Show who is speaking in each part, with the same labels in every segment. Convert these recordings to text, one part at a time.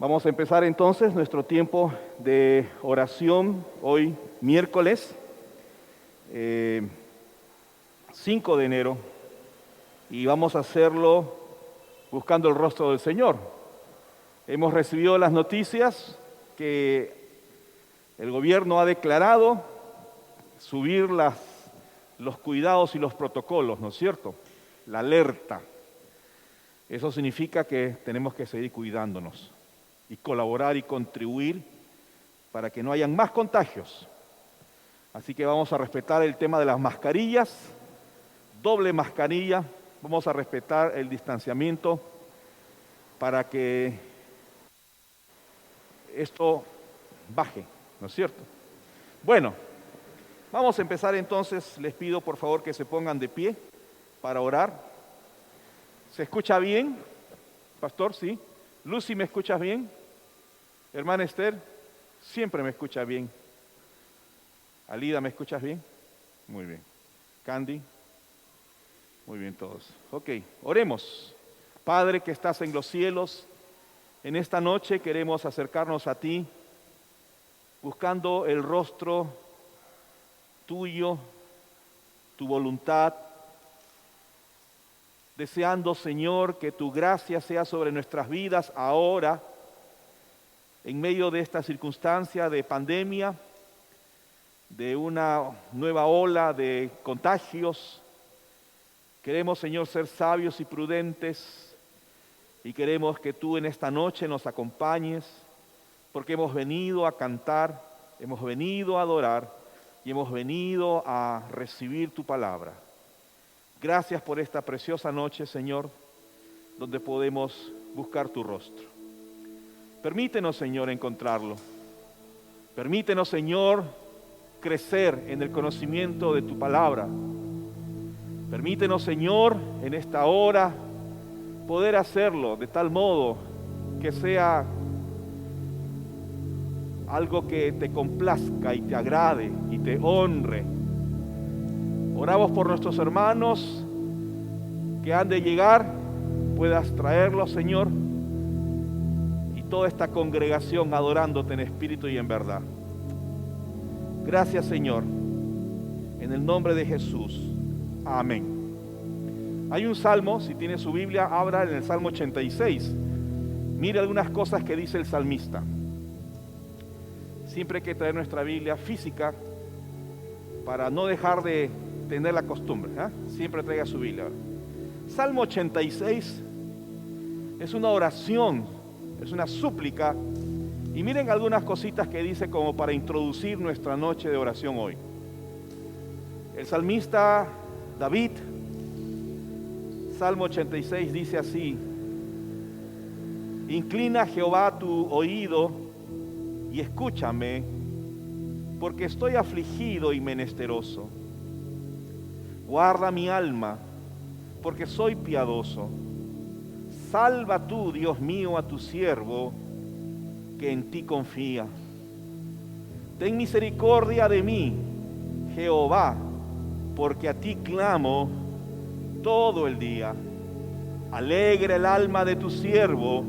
Speaker 1: Vamos a empezar entonces nuestro tiempo de oración hoy miércoles 5 de enero y vamos a hacerlo buscando el rostro del Señor. Hemos recibido las noticias que el gobierno ha declarado subir los cuidados y los protocolos, ¿no es cierto? La alerta. Eso significa que tenemos que seguir cuidándonos y colaborar y contribuir para que no hayan más contagios. Así que vamos a respetar el tema de las mascarillas, doble mascarilla, vamos a respetar el distanciamiento para que esto baje, ¿no es cierto? Bueno, vamos a empezar entonces, les pido por favor que se pongan de pie para orar. ¿Se escucha bien, pastor? ¿Sí? Lucy, ¿me escuchas bien? Hermana Esther, siempre me escucha bien. Alida, ¿me escuchas bien? Muy bien. Candy, muy bien todos. Ok, oremos. Padre que estás en los cielos, en esta noche queremos acercarnos a ti, buscando el rostro tuyo, tu voluntad, deseando, Señor, que tu gracia sea sobre nuestras vidas ahora, en medio de esta circunstancia de pandemia, de una nueva ola de contagios. Queremos, Señor, ser sabios y prudentes y queremos que tú en esta noche nos acompañes, porque hemos venido a cantar, hemos venido a adorar y hemos venido a recibir tu palabra. Gracias por esta preciosa noche, Señor, donde podemos buscar tu rostro. Permítenos, Señor, encontrarlo. Permítenos, Señor, crecer en el conocimiento de tu palabra. Permítenos, Señor, en esta hora poder hacerlo de tal modo que sea algo que te complazca y te agrade y te honre. Oramos por nuestros hermanos que han de llegar, puedas traerlos, Señor, y toda esta congregación adorándote en espíritu y en verdad. Gracias, Señor, en el nombre de Jesús. Amén. Hay un salmo, si tiene su Biblia, abra en el Salmo 86. Mire algunas cosas que dice el salmista. Siempre hay que traer nuestra Biblia física para no dejar de tener la costumbre, ¿eh? Siempre traiga su Biblia. Salmo 86 es una oración, es una súplica. Y miren algunas cositas que dice como para introducir nuestra noche de oración hoy. El salmista David, Salmo 86 dice así: inclina, Jehová, tu oído y escúchame, porque estoy afligido y menesteroso. Guarda mi alma, porque soy piadoso. Salva tú, Dios mío, a tu siervo, que en ti confía. Ten misericordia de mí, Jehová, porque a ti clamo todo el día. Alegra el alma de tu siervo,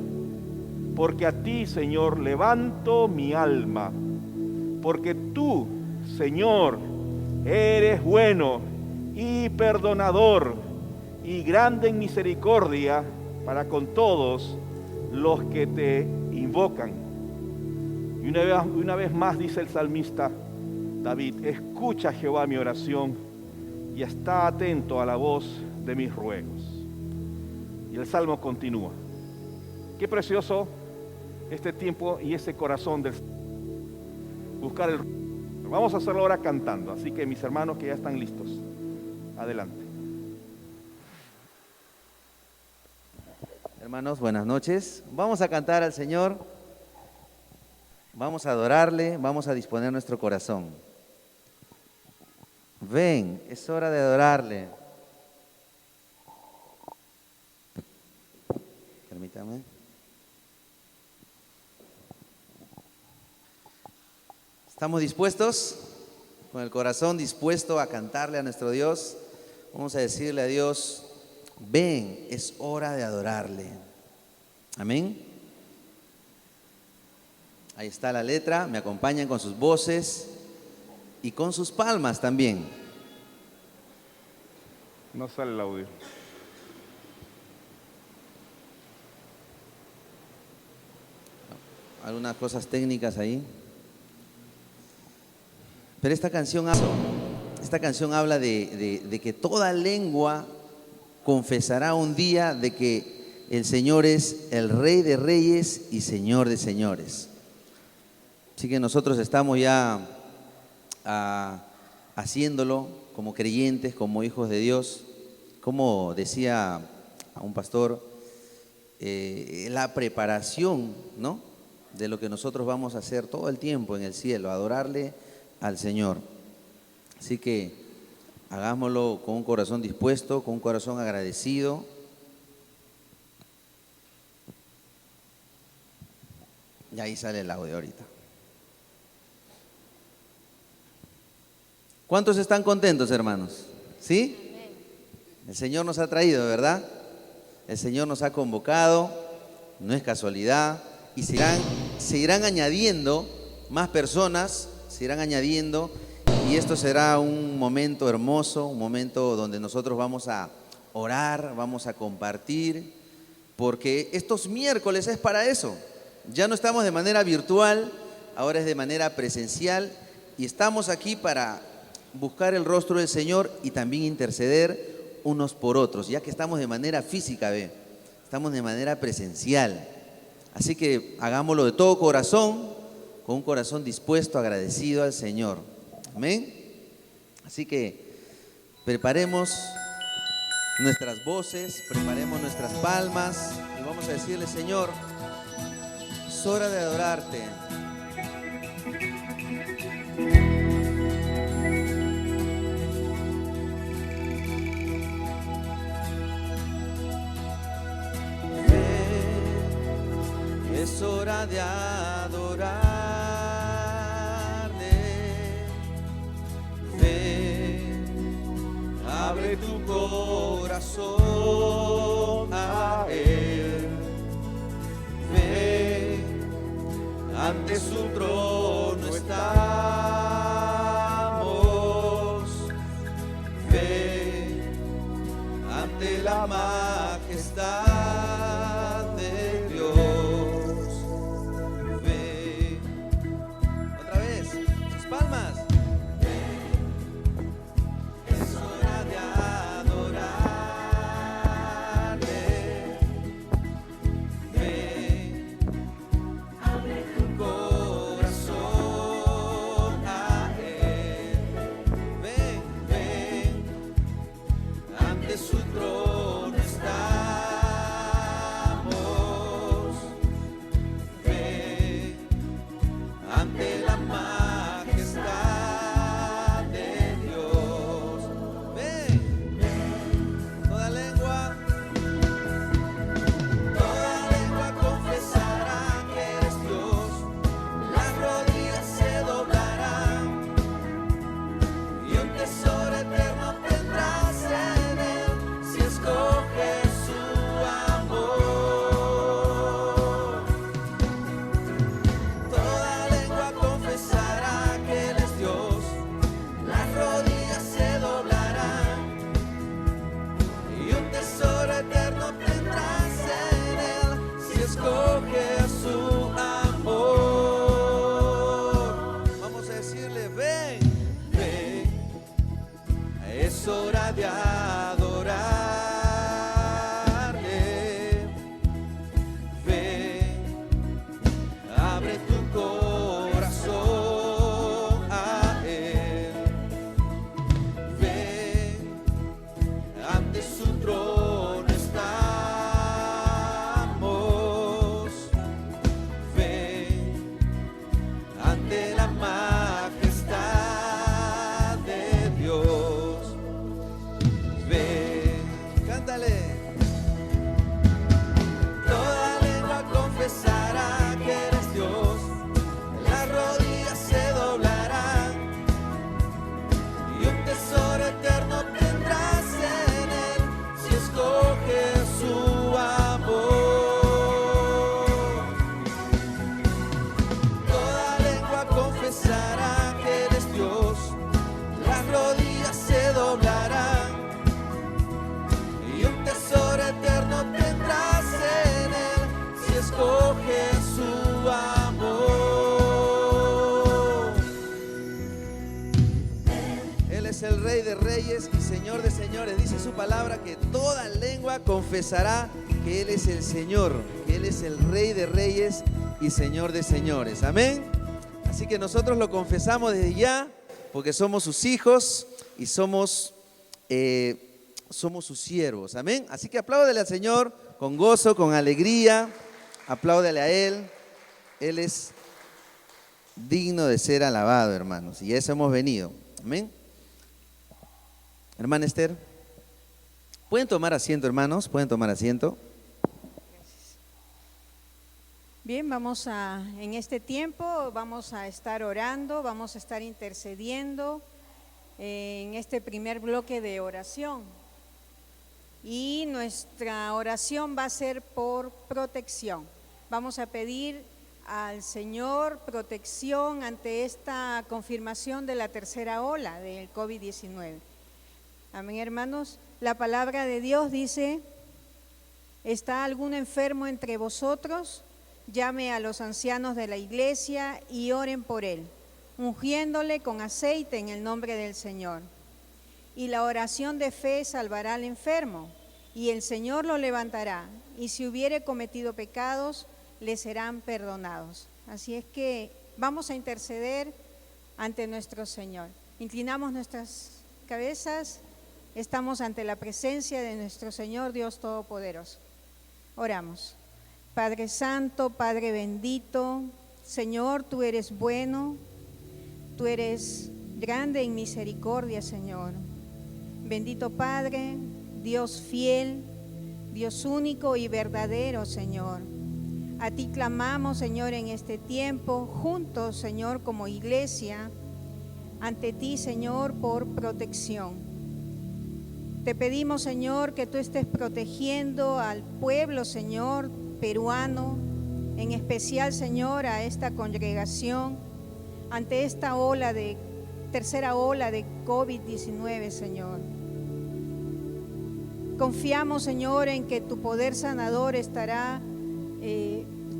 Speaker 1: porque a ti, Señor, levanto mi alma. Porque tú, Señor, eres bueno y perdonador y grande en misericordia para con todos los que te invocan. Y una vez más dice el salmista David: escucha, Jehová, mi oración y está atento a la voz de mis ruegos. Y el salmo continúa. Qué precioso este tiempo y ese corazón del buscar el. Vamos a hacerlo ahora cantando, así que mis hermanos que ya están listos, adelante.
Speaker 2: Hermanos, buenas noches. Vamos a cantar al Señor, vamos a adorarle, vamos a disponer nuestro corazón. Ven, es hora de adorarle. Permítame. ¿Estamos dispuestos? Con el corazón dispuesto a cantarle a nuestro Dios. Vamos a decirle a Dios: ven, es hora de adorarle. Amén. Ahí está la letra, me acompañan con sus voces y con sus palmas también.
Speaker 1: No sale el audio.
Speaker 2: Algunas cosas técnicas ahí. Pero esta canción habla de que toda lengua confesará un día de que el Señor es el Rey de Reyes y Señor de Señores. Así que nosotros estamos ya haciéndolo como creyentes, como hijos de Dios. Como decía a un pastor, la preparación, ¿no?, de lo que nosotros vamos a hacer todo el tiempo en el cielo, adorarle al Señor. Así que hagámoslo con un corazón dispuesto, con un corazón agradecido. Y ahí sale el audio ahorita. ¿Cuántos están contentos, hermanos? ¿Sí? El Señor nos ha traído, ¿verdad? El Señor nos ha convocado, no es casualidad. Y se irán añadiendo más personas, se irán añadiendo, y esto será un momento hermoso, un momento donde nosotros vamos a orar, vamos a compartir, porque estos miércoles es para eso. Ya no estamos de manera virtual, ahora es de manera presencial, y estamos aquí para buscar el rostro del Señor y también interceder unos por otros, ya que estamos de manera física, estamos de manera presencial. Así que hagámoslo de todo corazón, con un corazón dispuesto, agradecido al Señor. Amén. Así que preparemos nuestras voces, preparemos nuestras palmas y vamos a decirle: Señor, es hora de adorarte. Es hora de adorarle. Ven, abre tu corazón a Él. Ven, ante su trono estamos. Ven, ante la majestad de Dios. Palmas. Es hora de adorarle. es el Rey de Reyes y Señor de Señores. Dice su palabra que toda lengua confesará que Él es el Señor, que Él es el Rey de Reyes y Señor de Señores. Amén. Así que nosotros lo confesamos desde ya, porque somos sus hijos y somos sus siervos. Amén. Así que apláudele al Señor con gozo, con alegría. Apláudele a Él. Él es digno de ser alabado, hermanos. Y a eso hemos venido. Amén. Hermana Esther, ¿pueden tomar asiento, hermanos? ¿Pueden tomar asiento?
Speaker 3: Bien, en este tiempo vamos a estar orando, vamos a estar intercediendo en este primer bloque de oración. Y nuestra oración va a ser por protección. Vamos a pedir al Señor protección ante esta confirmación de la tercera ola del COVID-19. Amén, hermanos. La palabra de Dios dice: ¿está algún enfermo entre vosotros? Llame a los ancianos de la iglesia y oren por él, ungiéndole con aceite en el nombre del Señor. Y la oración de fe salvará al enfermo, y el Señor lo levantará, y si hubiere cometido pecados, le serán perdonados. Así es que vamos a interceder ante nuestro Señor. Inclinamos nuestras cabezas, estamos ante la presencia de nuestro Señor Dios Todopoderoso. Oramos. Padre Santo, Padre bendito, Señor, tú eres bueno, tú eres grande en misericordia, Señor. Bendito Padre, Dios fiel, Dios único y verdadero, Señor. A ti clamamos, Señor, en este tiempo, juntos, Señor, como iglesia, ante ti, Señor, por protección. Te pedimos, Señor, que tú estés protegiendo al pueblo, Señor, peruano, en especial, Señor, a esta congregación, ante esta tercera ola de COVID-19, Señor. Confiamos, Señor, en que tu poder sanador estará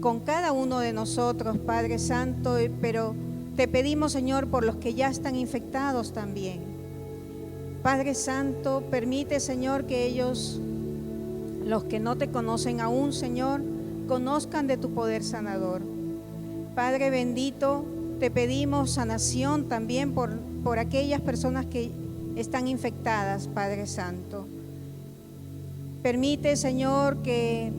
Speaker 3: con cada uno de nosotros, Padre Santo, pero te pedimos, Señor, por los que ya están infectados también. Padre Santo, permite, Señor, que ellos, los que no te conocen aún, Señor, conozcan de tu poder sanador. Padre bendito, te pedimos sanación también por aquellas personas que están infectadas, Padre Santo. Permite, Señor, que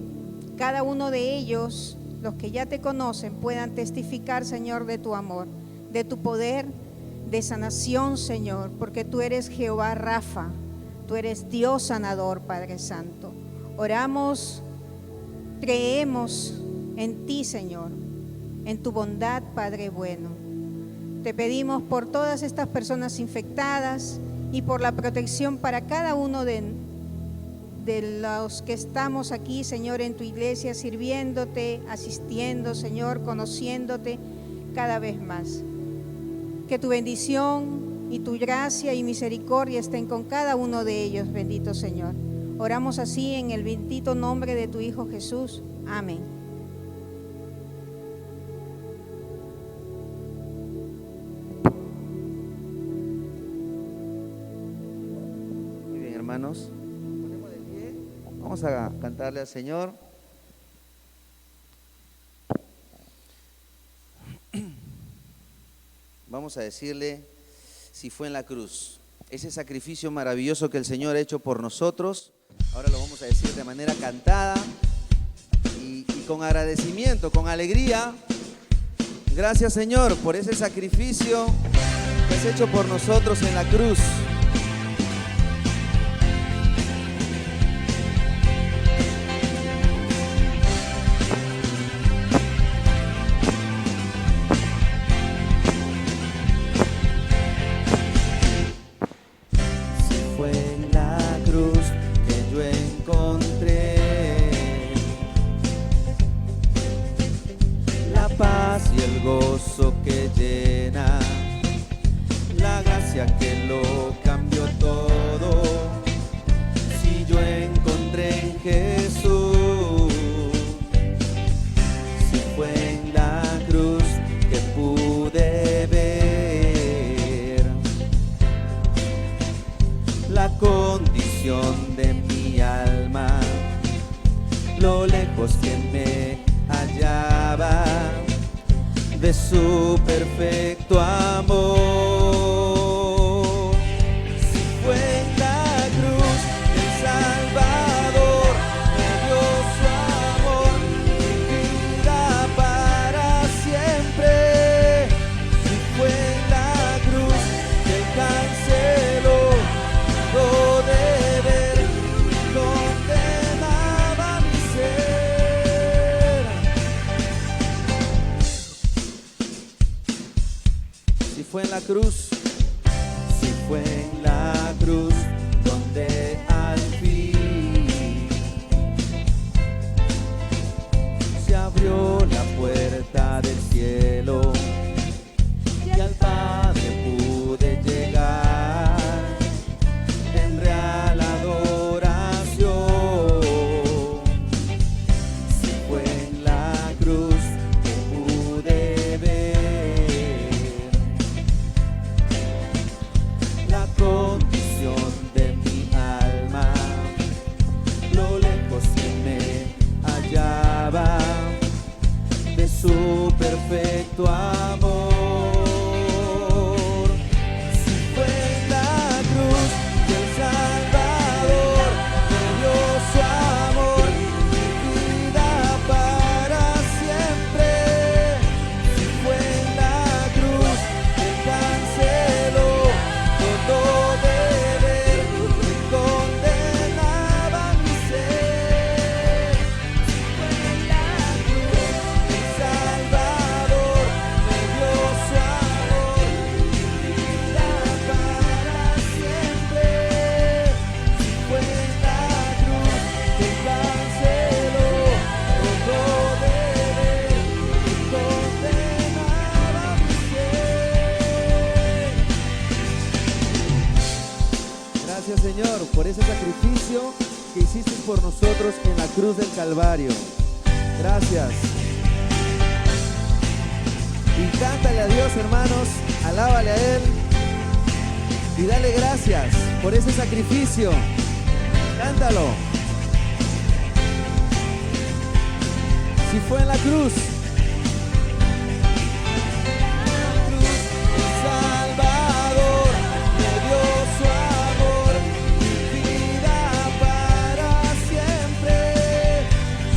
Speaker 3: cada uno de ellos, los que ya te conocen, puedan testificar, Señor, de tu amor, de tu poder, de sanación, Señor, porque tú eres Jehová Rafa, tú eres Dios sanador, Padre Santo. Oramos, creemos en ti, Señor, en tu bondad, Padre bueno. Te pedimos por todas estas personas infectadas y por la protección para cada uno de los que estamos aquí, Señor, en tu iglesia, sirviéndote, asistiendo, Señor, conociéndote cada vez más. Que tu bendición y tu gracia y misericordia estén con cada uno de ellos, bendito Señor. Oramos así en el bendito nombre de tu Hijo Jesús. Amén.
Speaker 2: Muy bien, hermanos. Ponemos de pie. Vamos a cantarle al Señor. Vamos a decirle: si fue en la cruz, ese sacrificio maravilloso que el Señor ha hecho por nosotros. Ahora lo vamos a decir de manera cantada y con agradecimiento, con alegría. Gracias, Señor, por ese sacrificio que has hecho por nosotros en la cruz. Que lo cambió todo. Si yo encontré en Jesús, si fue en la cruz que pude ver condición de mi alma, lo lejos que me hallaba de su perfecto amor. Si fue en la cruz el Salvador me dio su amor, mi vida para siempre. Si fue en la cruz que Él canceló todo deber, condenaba mi ser. Si fue en la cruz, si fue en la cruz donde al fin se abrió la puerta del cielo y al Padre pude llegar en real adoración. Si fue en la cruz que pude ver la condición de mi alma, lo lejos que me hallaba de su perfecto amor. Si fue en la cruz que el Salvador me dio su amor, mi vida para siempre. Si fue en la cruz que Él canceló todo deber, que condenaba mi ser. Si fue en la cruz que el Salvador me dio su amor, mi vida para siempre. Si fue en la cruz que Él canceló todo deber, que condenaba mi ser. Gracias, Señor, por ese sacrificio que hiciste por nosotros en la cruz del Calvario. Gracias. Y cántale a Dios, hermanos, alábale a Él y dale gracias por ese sacrificio. Cántalo. Si fue en la cruz, el Salvador me dio su amor, mi vida para siempre.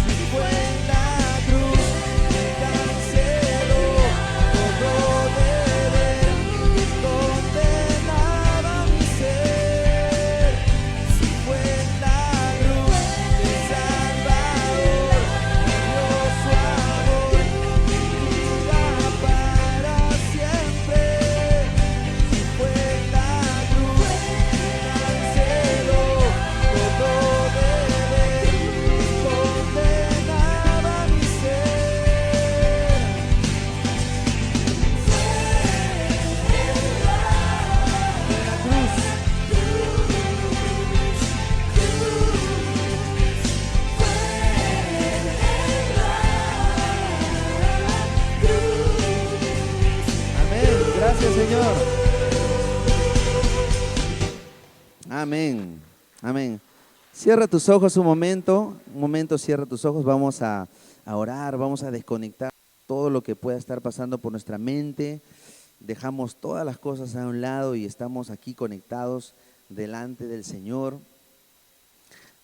Speaker 2: Si fue en la cruz que canceló todo deber, que condenaba mi ser. Si fue en la cruz que el Salvador me dio su amor, mi vida para siempre. Si fue en la cruz que canceló todo deber, que condenaba mi ser. En la cruz. Amén. Gracias, Señor. Amén. Amén. Cierra tus ojos un momento, cierra tus ojos. Vamos a orar, vamos a desconectar todo lo que pueda estar pasando por nuestra mente. Dejamos todas las cosas a un lado y estamos aquí conectados delante del Señor.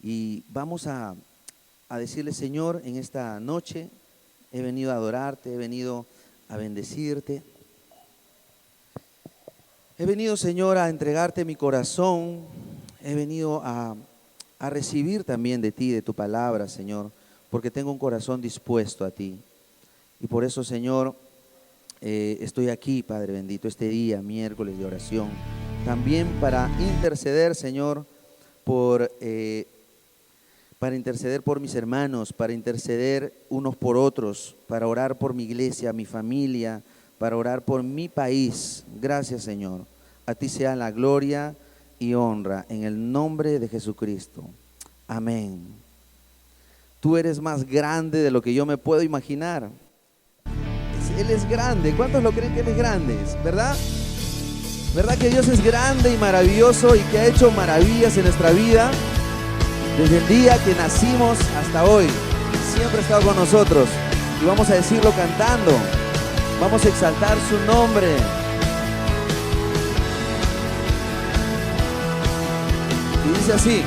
Speaker 2: Y vamos a decirle: Señor, en esta noche he venido a adorarte, he venido a bendecirte. He venido, Señor, a entregarte mi corazón. He venido a recibir también de ti, de tu palabra, Señor, porque tengo un corazón dispuesto a ti. Y por eso, Señor, estoy aquí, Padre bendito, este día, miércoles de oración, también para interceder, Señor, para interceder por mis hermanos, para interceder unos por otros, para orar por mi iglesia, mi familia, para orar por mi país. Gracias, Señor. A ti sea la gloria y honra en el nombre de Jesucristo. Amén. Tú eres más grande de lo que yo me puedo imaginar. Él es grande. ¿Cuántos lo creen que Él es grande? ¿Verdad? ¿Verdad que Dios es grande y maravilloso y que ha hecho maravillas en nuestra vida? Desde el día que nacimos hasta hoy, siempre ha estado con nosotros. Y vamos a decirlo cantando. Vamos a exaltar su nombre. Y dice así: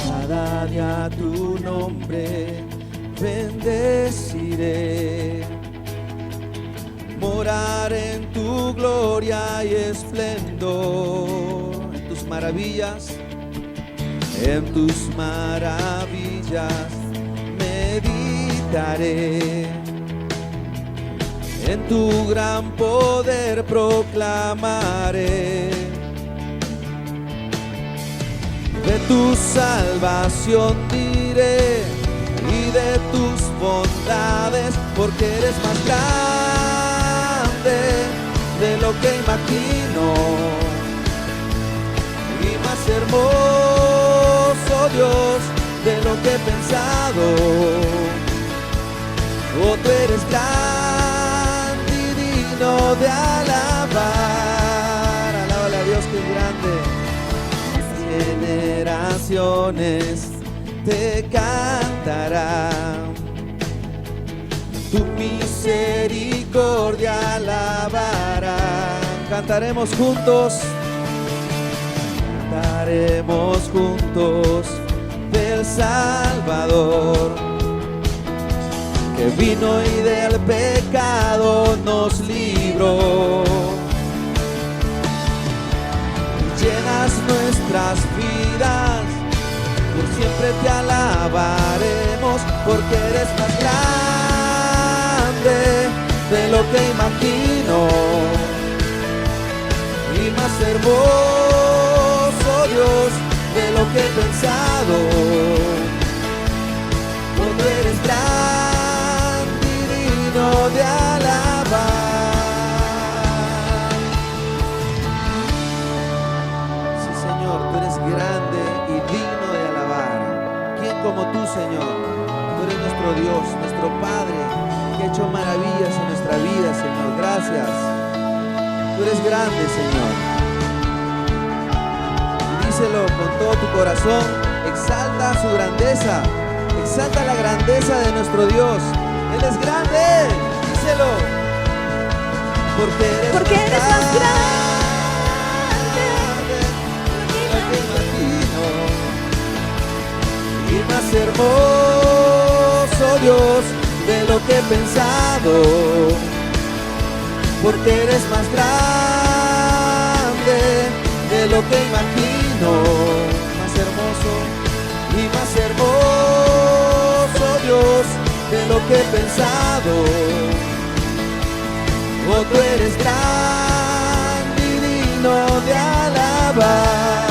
Speaker 2: cada día tu nombre bendeciré, morar en tu gloria y esplendor, en tus maravillas meditaré, en tu gran poder proclamaré, de tu salvación diré y de tus bondades, porque eres más grande de lo que imagino y más hermoso, Dios, de lo que he pensado. Oh, tú eres grande y digno de alabar. Alábale a Dios que es grande. Generaciones te cantarán, tu misericordia alabarán. Cantaremos juntos del Salvador, que vino y del pecado nos libró. Llenas nuestras vidas, por siempre te alabaremos, porque eres más grande de lo que imagino y más hermoso, Dios, de lo que he pensado. Oh, tú eres grande y digno de alabar. Sí, Señor, tú eres grande y digno de alabar. ¿Quién como tú, Señor? Tú eres nuestro Dios, nuestro Padre, que ha hecho maravillas en nuestra vida, Señor. Gracias. Tú eres grande, Señor. Díselo con todo tu corazón, exalta su grandeza, exalta la grandeza de nuestro Dios. Él es grande, díselo, porque eres más grande de lo que imagino y más hermoso, Dios, de lo que he pensado, porque eres más grande de lo que imagino, más hermoso y más hermoso, Dios, de lo que he pensado. Oh, tú eres grande y digno de alabar.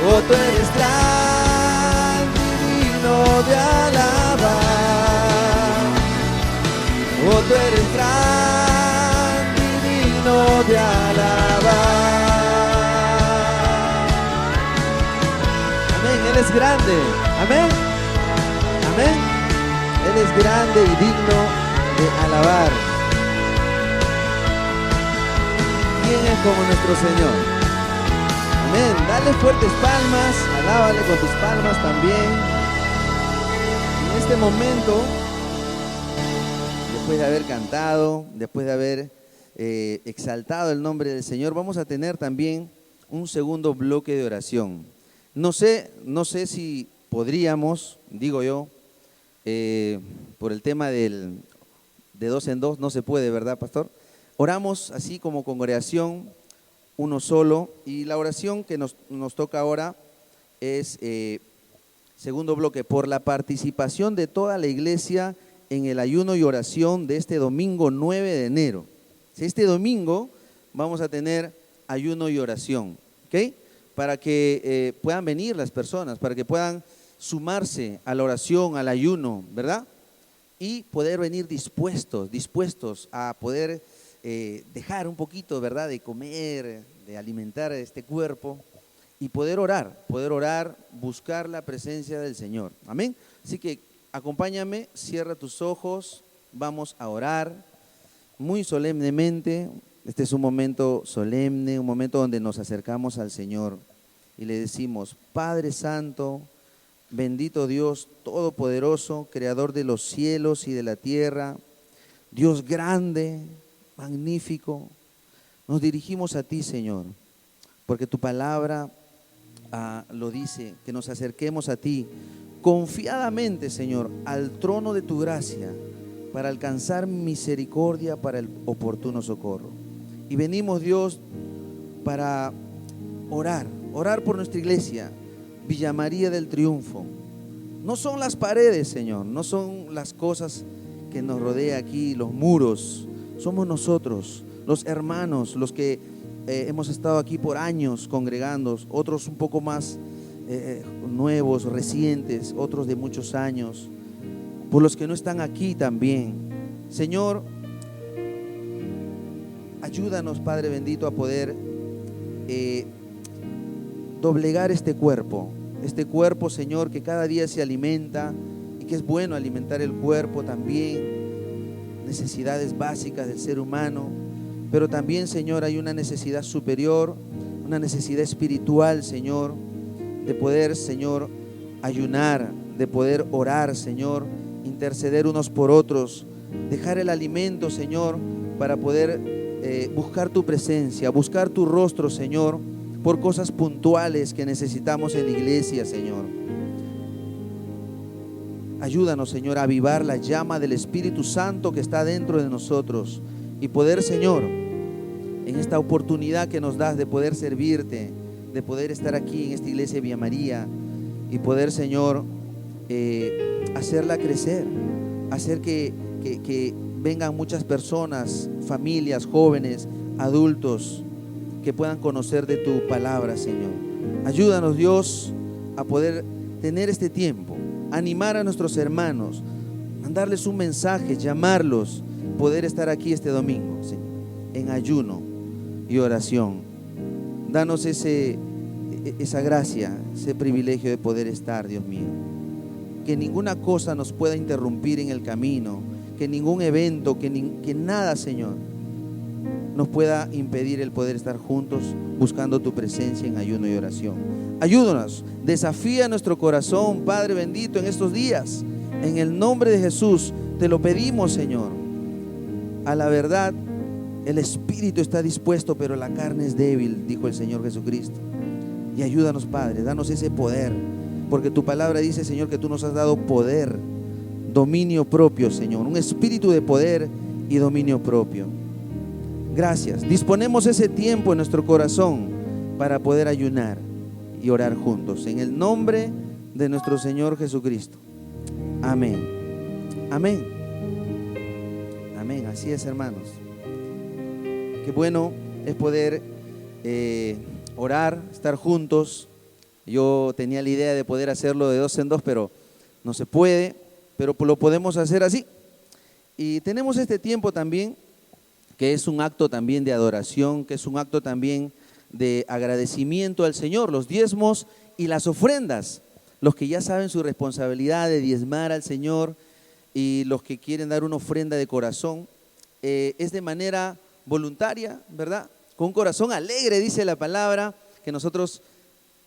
Speaker 2: Oh, tú eres grande y digno de alabar. Oh, tú eres grande y digno de alabar. Él es grande, amén, amén. Él es grande y digno de alabar. ¿Quién es como nuestro Señor? Amén. Dale fuertes palmas, alábale con tus palmas también. En este momento, después de haber cantado, después de haber exaltado el nombre del Señor, vamos a tener también un segundo bloque de oración. No sé si podríamos, digo yo, por el tema de 2 en 2, no se puede, ¿verdad, pastor? Oramos así como congregación, uno solo, y la oración que nos toca ahora es, segundo bloque, por la participación de toda la iglesia en el ayuno y oración de este domingo 9 de enero. Este domingo vamos a tener ayuno y oración, ¿ok? Para que puedan venir las personas, para que puedan sumarse a la oración, al ayuno, ¿verdad? Y poder venir dispuestos a poder dejar un poquito, ¿verdad?, de comer, de alimentar este cuerpo y poder orar, buscar la presencia del Señor. Amén. Así que acompáñame, cierra tus ojos, vamos a orar muy solemnemente. Este es un momento solemne, un momento donde nos acercamos al Señor y le decimos: Padre Santo, bendito Dios Todopoderoso, Creador de los cielos y de la tierra, Dios grande, magnífico, nos dirigimos a ti, Señor, porque tu palabra lo dice, que nos acerquemos a ti confiadamente, Señor, al trono de tu gracia, para alcanzar misericordia para el oportuno socorro. Y venimos, Dios, para orar por nuestra iglesia, Villa María del Triunfo. No son las paredes, Señor, no son las cosas que nos rodea aquí, los muros. Somos nosotros, los hermanos, los que hemos estado aquí por años congregando, otros un poco más nuevos, recientes, otros de muchos años, por los que no están aquí también. Señor, ayúdanos, Padre bendito, a poder doblegar este cuerpo, Señor, que cada día se alimenta, y que es bueno alimentar el cuerpo también, necesidades básicas del ser humano, pero también, Señor, hay una necesidad superior, una necesidad espiritual, Señor, de poder, Señor, ayunar, de poder orar, Señor, interceder unos por otros, dejar el alimento, Señor, para poder buscar tu presencia, buscar tu rostro, Señor, por cosas puntuales que necesitamos en la iglesia, Señor. Ayúdanos, Señor, a avivar la llama del Espíritu Santo que está dentro de nosotros y poder, Señor, en esta oportunidad que nos das de poder servirte, de poder estar aquí en esta iglesia de Villa María y poder, Señor, hacerla crecer, hacer que vengan muchas personas, familias, jóvenes, adultos, que puedan conocer de tu palabra, Señor. Ayúdanos, Dios, a poder tener este tiempo, animar a nuestros hermanos, mandarles un mensaje, llamarlos, poder estar aquí este domingo, Señor, en ayuno y oración. Danos esa gracia, ese privilegio de poder estar, Dios mío. Que ninguna cosa nos pueda interrumpir en el camino, que ningún evento, que nada, Señor, nos pueda impedir el poder estar juntos buscando tu presencia en ayuno y oración. Ayúdanos, desafía nuestro corazón, Padre bendito, en estos días. En el nombre de Jesús te lo pedimos, Señor. A la verdad, el espíritu está dispuesto, pero la carne es débil, dijo el Señor Jesucristo. Y ayúdanos, Padre, danos ese poder, porque tu palabra dice, Señor, que tú nos has dado poder, dominio propio, Señor, un espíritu de poder y dominio propio. Gracias. Disponemos ese tiempo en nuestro corazón para poder ayunar y orar juntos, en el nombre de nuestro Señor Jesucristo. Amén. Amén. Amén. Así es, hermanos. Qué bueno es poder orar, estar juntos. Yo tenía la idea de poder hacerlo de 2 en 2, pero no se puede, pero lo podemos hacer así. Y tenemos este tiempo también, que es un acto también de adoración, que es un acto también de agradecimiento al Señor, los diezmos y las ofrendas. Los que ya saben su responsabilidad de diezmar al Señor y los que quieren dar una ofrenda de corazón, es de manera voluntaria, ¿verdad? Con un corazón alegre, dice la palabra, que nosotros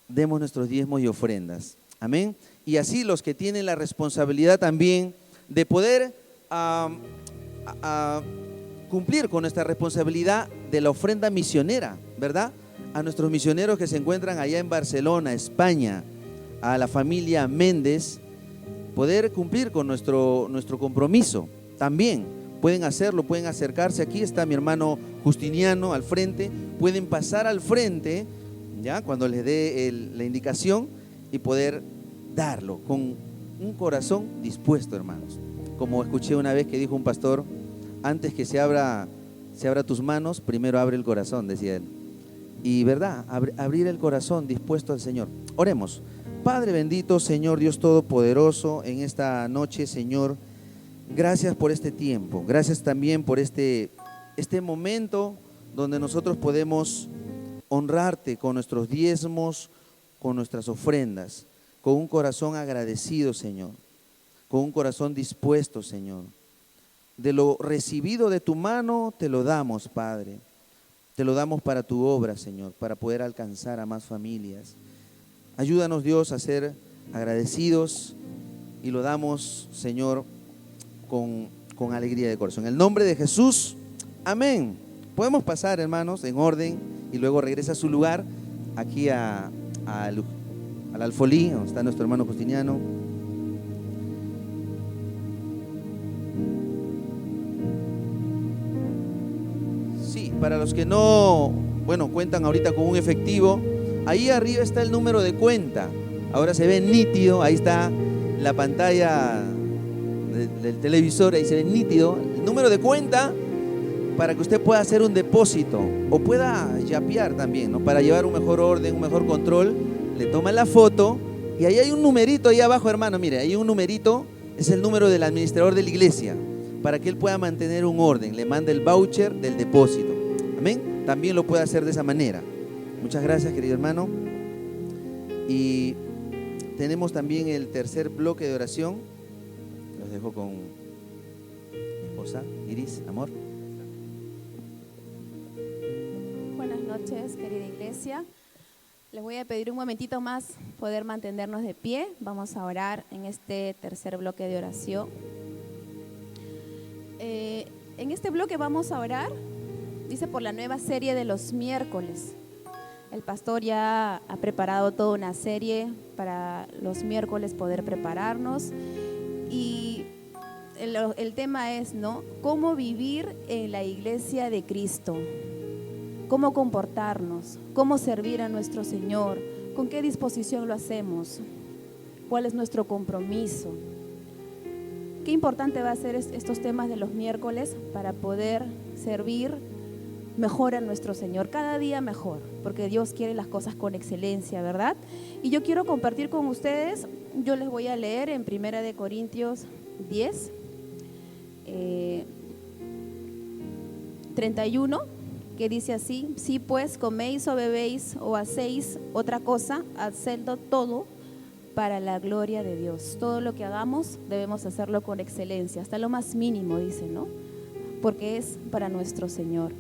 Speaker 2: demos nuestros diezmos y ofrendas. Amén. Y así los que tienen la responsabilidad también de poder cumplir con nuestra responsabilidad de la ofrenda misionera, ¿verdad? A nuestros misioneros que se encuentran allá en Barcelona, España, a la familia Méndez, poder cumplir con nuestro compromiso. También pueden hacerlo, pueden acercarse. Aquí está mi hermano Justiniano al frente, pueden pasar al frente, ya cuando les dé la indicación, y poder darlo con un corazón dispuesto, hermanos. Como escuché una vez que dijo un pastor: antes que se abra tus manos, primero abre el corazón, decía él. Y verdad, abrir el corazón dispuesto al Señor. Oremos. Padre bendito, Señor Dios Todopoderoso, en esta noche, Señor, gracias por este tiempo, gracias también por este momento donde nosotros podemos honrarte con nuestros diezmos, con nuestras ofrendas, con un corazón agradecido, Señor, con un corazón dispuesto, Señor. de lo recibido de tu mano, te lo damos, Padre. Te lo damos para tu obra, Señor, para poder alcanzar a más familias. Ayúdanos, Dios, a ser agradecidos y lo damos, Señor, con alegría de corazón. En el nombre de Jesús, amén. Podemos pasar, hermanos, en orden y luego regresa a su lugar, aquí al alfolí, donde está nuestro hermano Justiniano. Sí, para los que no, cuentan ahorita con un efectivo, ahí arriba está el número de cuenta. Ahora se ve nítido, ahí está la pantalla del televisor, ahí se ve nítido el número de cuenta para que usted pueda hacer un depósito o pueda yapear también, ¿no? Para llevar un mejor orden, un mejor control, le toma la foto y ahí hay un numerito ahí abajo, hermano, mire, hay un numerito, es el número del administrador de la iglesia, para que él pueda mantener un orden, le manda el voucher del depósito, amén, también lo puede hacer de esa manera. Muchas gracias, querido hermano. Y tenemos también el tercer bloque de oración. Los dejo con mi esposa, Iris, amor.
Speaker 4: Buenas noches, querida iglesia. Les voy a pedir un momentito más poder mantenernos de pie. Vamos a orar en este tercer bloque de oración. En este bloque vamos a orar, dice, por la nueva serie de los miércoles. El pastor ya ha preparado toda una serie para los miércoles poder prepararnos y el tema es, ¿no?, cómo vivir en la iglesia de Cristo, cómo comportarnos, cómo servir a nuestro Señor, con qué disposición lo hacemos, cuál es nuestro compromiso. Qué importante va a ser estos temas de los miércoles para poder servir mejor a nuestro Señor, cada día mejor, porque Dios quiere las cosas con excelencia, ¿verdad? Y yo quiero compartir con ustedes, yo les voy a leer en 1 Corintios 10, 31, que dice así: si pues coméis o bebéis o hacéis otra cosa, hacedlo todo para la gloria de Dios. Todo lo que hagamos debemos hacerlo con excelencia, hasta lo más mínimo, dice, ¿no? Porque es para nuestro Señor.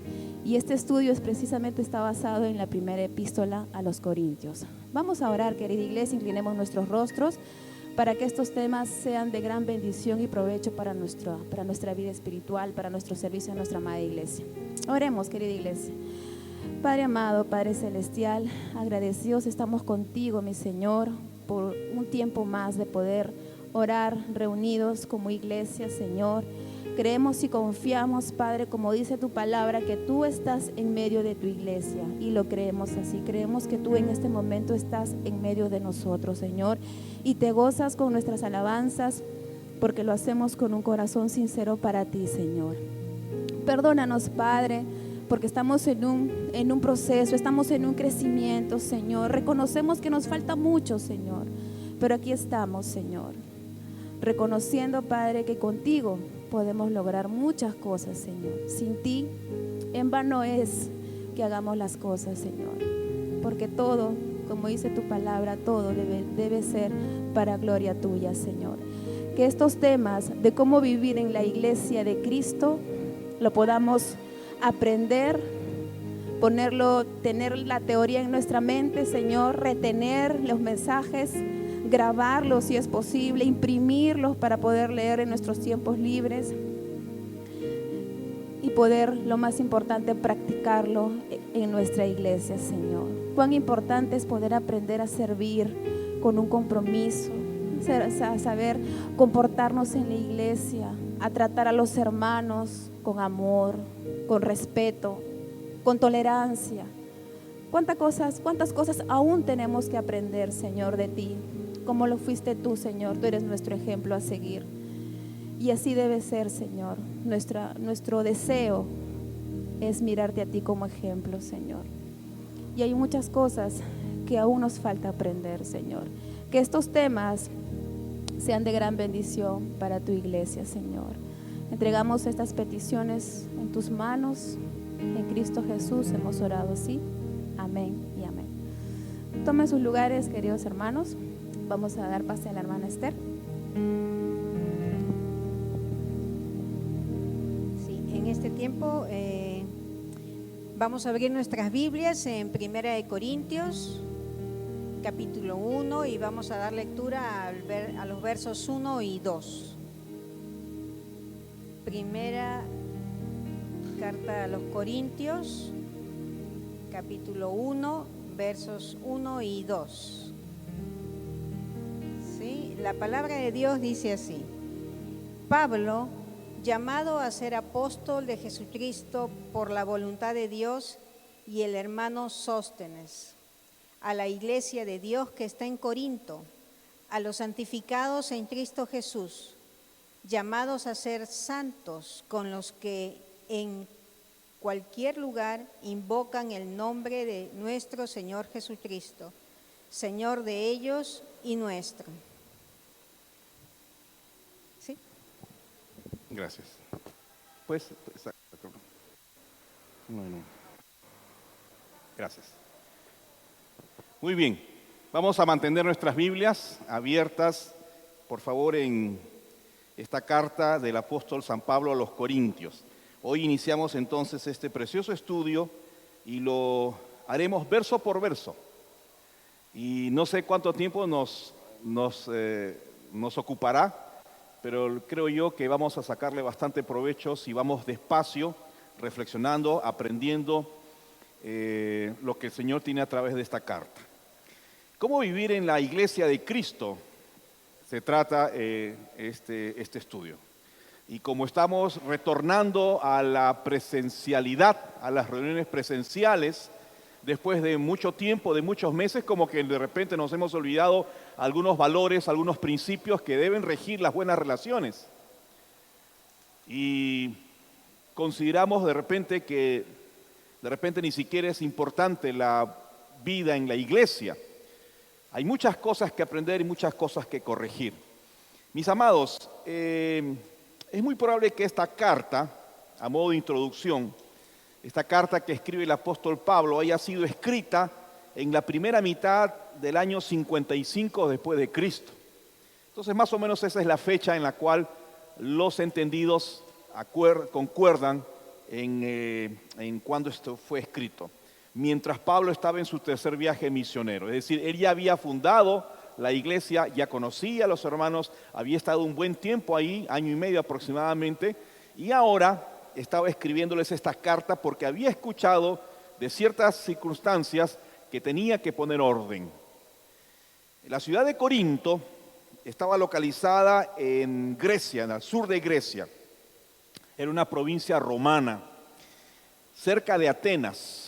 Speaker 4: Y este estudio precisamente está basado en la primera epístola a los Corintios. Vamos a orar, querida iglesia, inclinemos nuestros rostros para que estos temas sean de gran bendición y provecho para nuestra vida espiritual, para nuestro servicio a nuestra amada iglesia. Oremos, querida iglesia. Padre amado, Padre celestial, agradecidos estamos contigo, mi Señor, por un tiempo más de poder orar reunidos como iglesia, Señor. Creemos y confiamos, Padre, como dice tu palabra, que tú estás en medio de tu iglesia, y lo creemos así. Creemos que tú en este momento estás en medio de nosotros, Señor, y te gozas con nuestras alabanzas, porque lo hacemos con un corazón sincero para ti, Señor. Perdónanos, Padre, porque estamos en un proceso, estamos en un crecimiento, Señor. Reconocemos que nos falta mucho, Señor, pero aquí estamos, Señor, reconociendo, Padre, que contigo podemos lograr muchas cosas, Señor. Sin ti, en vano es que hagamos las cosas, Señor, porque todo, como dice tu palabra, todo debe ser para gloria tuya, Señor. Que estos temas de cómo vivir en la iglesia de Cristo lo podamos aprender, tener la teoría en nuestra mente, Señor, retener los mensajes, grabarlos si es posible, imprimirlos para poder leer en nuestros tiempos libres y poder, lo más importante, practicarlo en nuestra iglesia, Señor. Cuán importante es poder aprender a servir con un compromiso, a saber comportarnos en la iglesia, a tratar a los hermanos con amor, con respeto, con tolerancia. ¿Cuántas cosas aún tenemos que aprender, Señor, de ti? Como lo fuiste tú, Señor, tú eres nuestro ejemplo a seguir. Y así debe ser, Señor. Nuestro deseo es mirarte a ti como ejemplo, Señor. Y hay muchas cosas que aún nos falta aprender, Señor. Que estos temas sean de gran bendición para tu iglesia, Señor. Entregamos estas peticiones en tus manos. En Cristo Jesús hemos orado así. Amén y amén. Tomen sus lugares, queridos hermanos. Vamos a dar pase a la hermana Esther.
Speaker 3: tiempo. Vamos a abrir nuestras Biblias en Primera de Corintios, capítulo 1, y vamos a dar lectura a los versos 1 y 2. Primera carta a los Corintios, capítulo 1, versos 1 y 2. ¿Sí? La palabra de Dios dice así: Pablo, llamado a ser apóstol de Jesucristo por la voluntad de Dios, y el hermano Sóstenes, a la iglesia de Dios que está en Corinto, a los santificados en Cristo Jesús, llamados a ser santos, con los que en cualquier lugar invocan el nombre de nuestro Señor Jesucristo, Señor de ellos y nuestro. ¿Sí?
Speaker 1: Gracias. Pues, gracias. Muy bien, vamos a mantener nuestras Biblias abiertas, por favor, en esta carta del apóstol San Pablo a los Corintios. Hoy iniciamos entonces este precioso estudio y lo haremos verso por verso. Y no sé cuánto tiempo nos ocupará, pero creo yo que vamos a sacarle bastante provecho si vamos despacio, reflexionando, aprendiendo lo que el Señor tiene a través de esta carta. ¿Cómo vivir en la iglesia de Cristo? Se trata este estudio. Y como estamos retornando a la presencialidad, a las reuniones presenciales, después de mucho tiempo, de muchos meses, como que de repente nos hemos olvidado algunos valores, algunos principios que deben regir las buenas relaciones. Y consideramos de repente que ni siquiera es importante la vida en la iglesia. Hay muchas cosas que aprender y muchas cosas que corregir. Mis amados, es muy probable que esta carta, a modo de introducción, esta carta que escribe el apóstol Pablo haya sido escrita en la primera mitad del año 55 después de Cristo. Entonces, más o menos esa es la fecha en la cual los entendidos concuerdan en cuando esto fue escrito. Mientras Pablo estaba en su tercer viaje misionero, es decir, él ya había fundado la iglesia, ya conocía a los hermanos, había estado un buen tiempo ahí, año y medio aproximadamente, y ahora estaba escribiéndoles esta carta porque había escuchado de ciertas circunstancias que tenía que poner orden. La ciudad de Corinto estaba localizada en Grecia, en el sur de Grecia. Era una provincia romana, cerca de Atenas.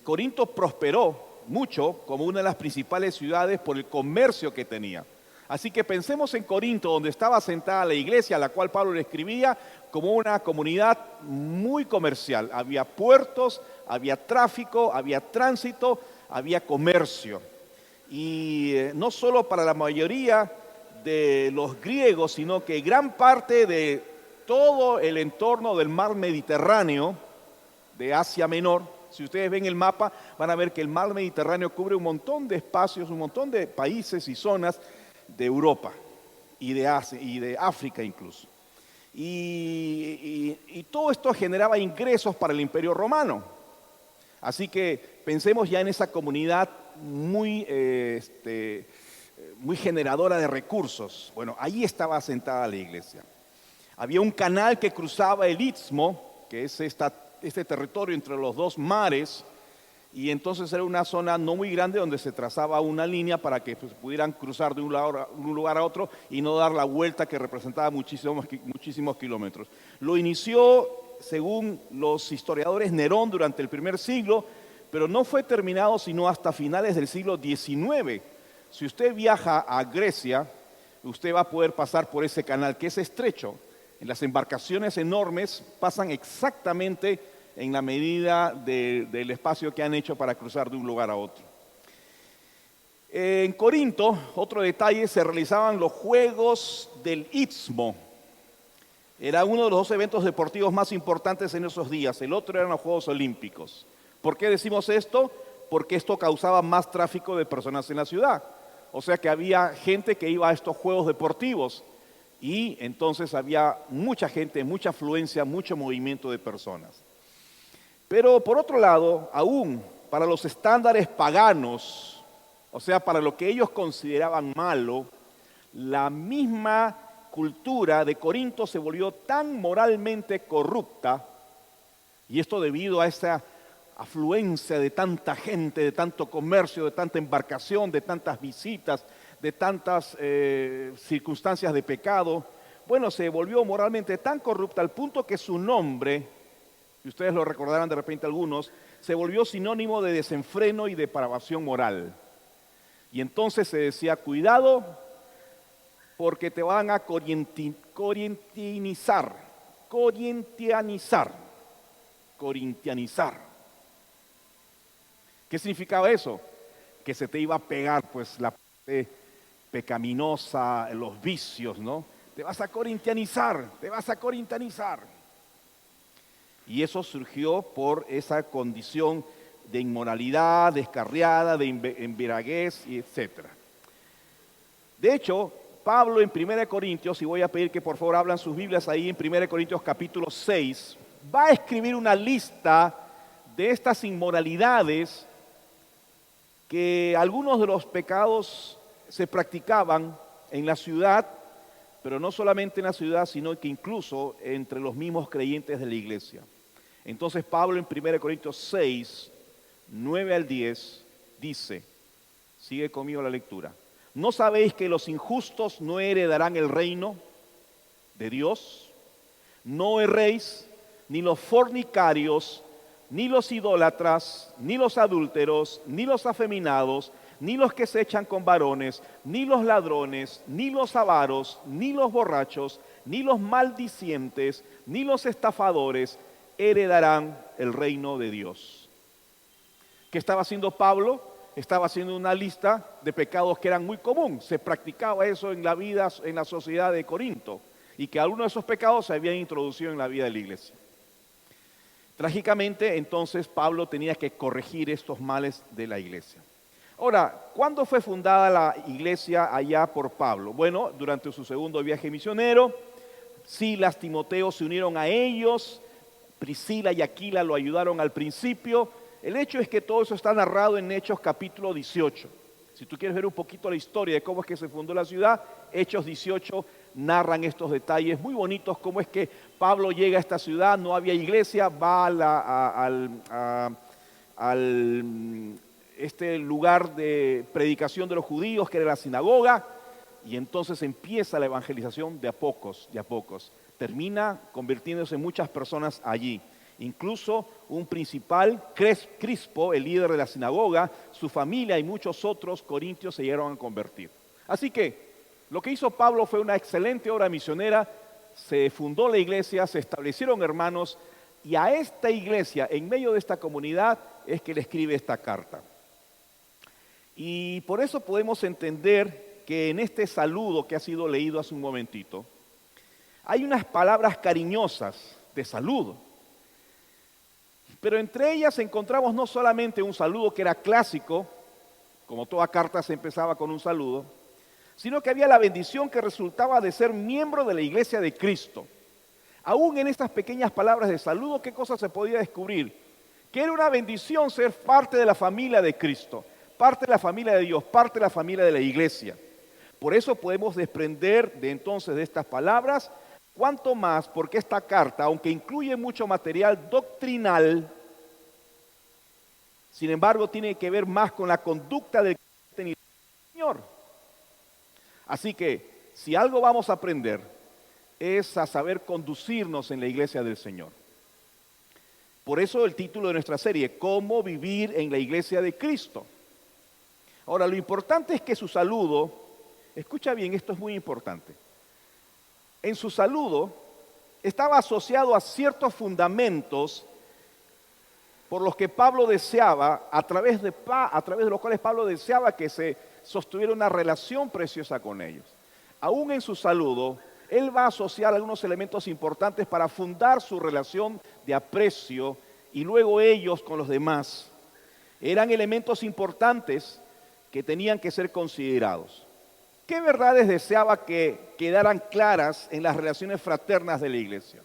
Speaker 1: Corinto prosperó mucho como una de las principales ciudades por el comercio que tenía. Así que pensemos en Corinto, donde estaba asentada la iglesia a la cual Pablo le escribía, como una comunidad muy comercial. Había puertos, había tráfico, había tránsito, había comercio. Y no solo para la mayoría de los griegos, sino que gran parte de todo el entorno del mar Mediterráneo, de Asia Menor. Si ustedes ven el mapa, van a ver que el mar Mediterráneo cubre un montón de espacios, un montón de países y zonas de Europa y de Asia y de África incluso. Y todo esto generaba ingresos para el Imperio Romano. Así que pensemos ya en esa comunidad muy generadora de recursos. Bueno, ahí estaba asentada la iglesia. Había un canal que cruzaba el Istmo, que es este territorio entre los dos mares, y entonces era una zona no muy grande donde se trazaba una línea para que pudieran cruzar de un lugar a otro y no dar la vuelta que representaba muchísimos kilómetros. Lo inició, según los historiadores, Nerón durante el primer siglo, pero no fue terminado sino hasta finales del siglo XIX. Si usted viaja a Grecia, usted va a poder pasar por ese canal que es estrecho. Las embarcaciones enormes pasan exactamente en la medida del espacio que han hecho para cruzar de un lugar a otro. En Corinto, otro detalle, se realizaban los Juegos del Istmo. Era uno de los dos eventos deportivos más importantes en esos días. El otro eran los Juegos Olímpicos. ¿Por qué decimos esto? Porque esto causaba más tráfico de personas en la ciudad. O sea que había gente que iba a estos Juegos deportivos. Y entonces había mucha gente, mucha afluencia, mucho movimiento de personas. Pero por otro lado, aún para los estándares paganos, o sea, para lo que ellos consideraban malo, la misma cultura de Corinto se volvió tan moralmente corrupta, y esto debido a esa afluencia de tanta gente, de tanto comercio, de tanta embarcación, de tantas visitas, de tantas circunstancias de pecado. Bueno, se volvió moralmente tan corrupta al punto que su nombre, y ustedes lo recordarán de repente algunos, se volvió sinónimo de desenfreno y depravación moral. Y entonces se decía, cuidado, porque te van a corintianizar. ¿Qué significaba eso? Que se te iba a pegar pues la parte pecaminosa, los vicios, ¿no? Te vas a corintianizar. Y eso surgió por esa condición de inmoralidad, descarriada, de embriaguez, y etc. De hecho, Pablo en 1 Corintios, y voy a pedir que por favor abran sus Biblias ahí en 1 Corintios capítulo 6, va a escribir una lista de estas inmoralidades que algunos de los pecados se practicaban en la ciudad, pero no solamente en la ciudad, sino que incluso entre los mismos creyentes de la iglesia. Entonces Pablo en 1 Corintios 6, 9 al 10, dice, sigue conmigo la lectura, ¿no sabéis que los injustos no heredarán el reino de Dios? No erréis, ni los fornicarios, ni los idólatras, ni los adúlteros, ni los afeminados, ni los que se echan con varones, ni los ladrones, ni los avaros, ni los borrachos, ni los maldicientes, ni los estafadores heredarán el reino de Dios. ¿Qué estaba haciendo Pablo? Estaba haciendo una lista de pecados que eran muy común. Se practicaba eso en la vida, en la sociedad de Corinto, y que algunos de esos pecados se habían introducido en la vida de la iglesia. Trágicamente, entonces, Pablo tenía que corregir estos males de la iglesia. Ahora, ¿cuándo fue fundada la iglesia allá por Pablo? Bueno, durante su segundo viaje misionero, Silas, Timoteo se unieron a ellos, Priscila y Aquila lo ayudaron al principio. El hecho es que todo eso está narrado en Hechos capítulo 18. Si tú quieres ver un poquito la historia de cómo es que se fundó la ciudad, Hechos 18 narran estos detalles muy bonitos, cómo es que Pablo llega a esta ciudad, no había iglesia, va al este lugar de predicación de los judíos, que era la sinagoga, y entonces empieza la evangelización de a pocos, termina convirtiéndose en muchas personas allí. Incluso un principal, Crispo, el líder de la sinagoga, su familia y muchos otros corintios se llegaron a convertir. Así que lo que hizo Pablo fue una excelente obra misionera, se fundó la iglesia, se establecieron hermanos, y a esta iglesia, en medio de esta comunidad, es que le escribe esta carta. Y por eso podemos entender que en este saludo que ha sido leído hace un momentito, hay unas palabras cariñosas de saludo. Pero entre ellas encontramos no solamente un saludo que era clásico, como toda carta se empezaba con un saludo, sino que había la bendición que resultaba de ser miembro de la iglesia de Cristo. Aún en estas pequeñas palabras de saludo, ¿qué cosa se podía descubrir? Que era una bendición ser parte de la familia de Cristo, parte de la familia de Dios, parte de la familia de la iglesia. Por eso podemos desprender de entonces de estas palabras, cuanto más porque esta carta, aunque incluye mucho material doctrinal, sin embargo tiene que ver más con la conducta del Señor. Así que si algo vamos a aprender es a saber conducirnos en la iglesia del Señor. Por eso el título de nuestra serie, ¿Cómo vivir en la iglesia de Cristo? Ahora, lo importante es que su saludo, escucha bien, esto es muy importante. En su saludo estaba asociado a ciertos fundamentos por los que Pablo deseaba, a través de los cuales Pablo deseaba que se sostuviera una relación preciosa con ellos. Aún en su saludo, él va a asociar algunos elementos importantes para fundar su relación de aprecio y luego ellos con los demás. Eran elementos importantes que tenían que ser considerados. ¿Qué verdades deseaba que quedaran claras en las relaciones fraternas de la iglesia?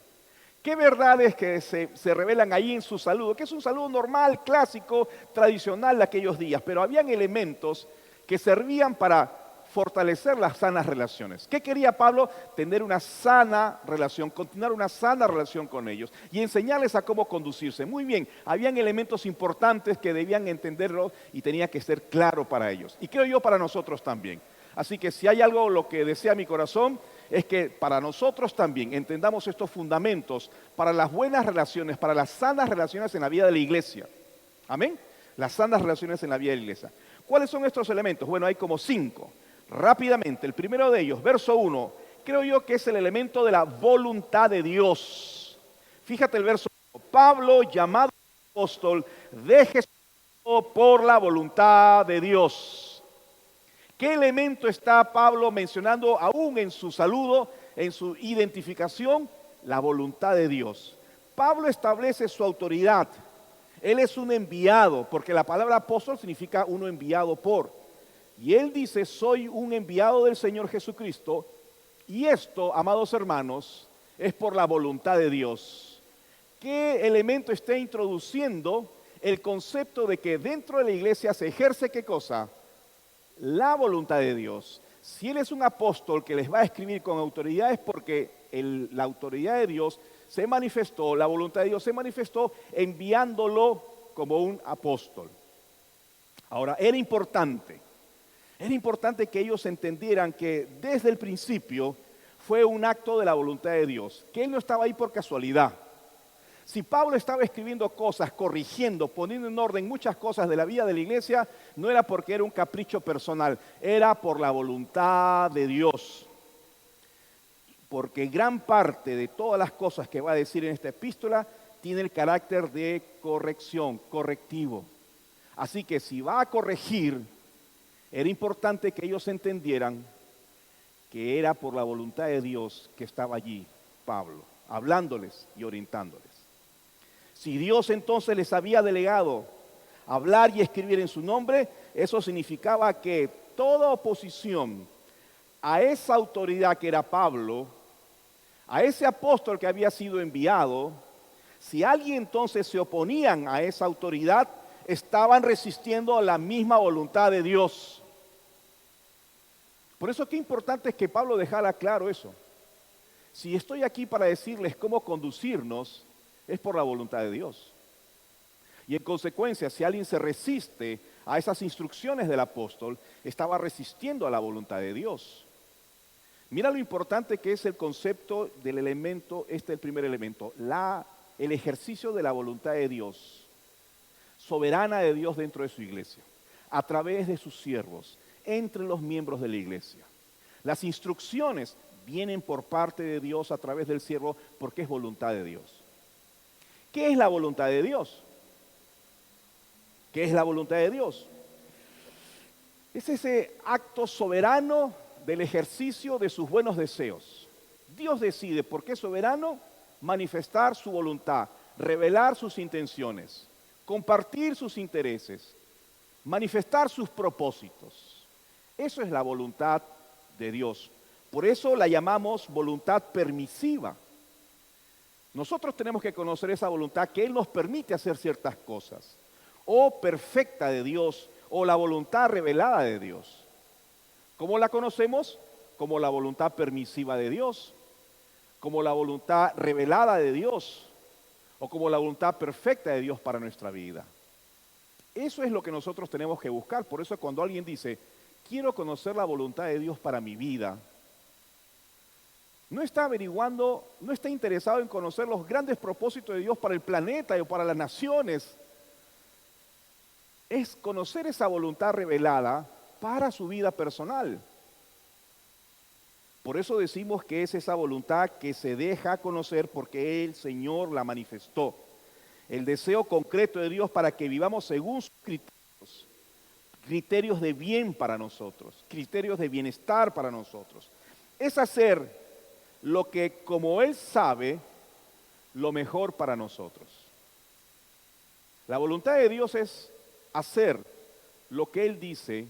Speaker 1: ¿Qué verdades que se revelan ahí en su saludo? Que es un saludo normal, clásico, tradicional de aquellos días, pero habían elementos que servían para fortalecer las sanas relaciones. ¿Qué quería Pablo? Tener una sana relación, continuar una sana relación con ellos y enseñarles a cómo conducirse. Muy bien, habían elementos importantes que debían entenderlo y tenía que ser claro para ellos. Y creo yo para nosotros también. Así que si hay algo lo que desea mi corazón es que para nosotros también entendamos estos fundamentos para las buenas relaciones, para las sanas relaciones en la vida de la iglesia. Amén. Las sanas relaciones en la vida de la iglesia. ¿Cuáles son estos elementos? Bueno, hay como 5. Rápidamente, el primero de ellos, verso 1, creo yo que es el elemento de la voluntad de Dios. Fíjate el verso 1. Pablo, llamado apóstol de Jesucristo por la voluntad de Dios. ¿Qué elemento está Pablo mencionando aún en su saludo, en su identificación? La voluntad de Dios. Pablo establece su autoridad. Él es un enviado, porque la palabra apóstol significa uno enviado por. Y él dice, soy un enviado del Señor Jesucristo, y esto, amados hermanos, es por la voluntad de Dios. ¿Qué elemento está introduciendo el concepto de que dentro de la iglesia se ejerce qué cosa? La voluntad de Dios. Si él es un apóstol que les va a escribir con autoridad es porque la autoridad de Dios se manifestó, la voluntad de Dios se manifestó enviándolo como un apóstol. Ahora, era importante que ellos entendieran que desde el principio fue un acto de la voluntad de Dios, que él no estaba ahí por casualidad. Si Pablo estaba escribiendo cosas, corrigiendo, poniendo en orden muchas cosas de la vida de la iglesia, no era porque era un capricho personal, era por la voluntad de Dios. Porque gran parte de todas las cosas que va a decir en esta epístola tiene el carácter de corrección, correctivo. Así que si va a corregir, era importante que ellos entendieran que era por la voluntad de Dios que estaba allí Pablo, hablándoles y orientándoles. Si Dios entonces les había delegado hablar y escribir en su nombre, eso significaba que toda oposición a esa autoridad que era Pablo, a ese apóstol que había sido enviado, si alguien entonces se oponían a esa autoridad, estaban resistiendo a la misma voluntad de Dios. Por eso qué importante es que Pablo dejara claro eso. Si estoy aquí para decirles cómo conducirnos, es por la voluntad de Dios. Y en consecuencia, si alguien se resiste a esas instrucciones del apóstol, estaba resistiendo a la voluntad de Dios. Mira lo importante que es el concepto del elemento, el primer elemento, el ejercicio de la voluntad de Dios, soberana de Dios dentro de su iglesia, a través de sus siervos, entre los miembros de la iglesia. Las instrucciones vienen por parte de Dios a través del siervo porque es voluntad de Dios. ¿Qué es la voluntad de Dios? ¿Qué es la voluntad de Dios? Es ese acto soberano del ejercicio de sus buenos deseos. Dios decide, porque es soberano, manifestar su voluntad, revelar sus intenciones, compartir sus intereses, manifestar sus propósitos. Eso es la voluntad de Dios. Por eso la llamamos voluntad permisiva. Nosotros tenemos que conocer esa voluntad que Él nos permite hacer ciertas cosas, o perfecta de Dios, o la voluntad revelada de Dios. ¿Cómo la conocemos? Como la voluntad permisiva de Dios, como la voluntad revelada de Dios, o como la voluntad perfecta de Dios para nuestra vida. Eso es lo que nosotros tenemos que buscar. Por eso cuando alguien dice, quiero conocer la voluntad de Dios para mi vida, no está averiguando, no está interesado en conocer los grandes propósitos de Dios para el planeta o para las naciones. Es conocer esa voluntad revelada para su vida personal. Por eso decimos que es esa voluntad que se deja conocer porque el Señor la manifestó. El deseo concreto de Dios para que vivamos según sus criterios, criterios de bien para nosotros, criterios de bienestar para nosotros. Es hacer lo que, como Él sabe, lo mejor para nosotros. La voluntad de Dios es hacer lo que Él dice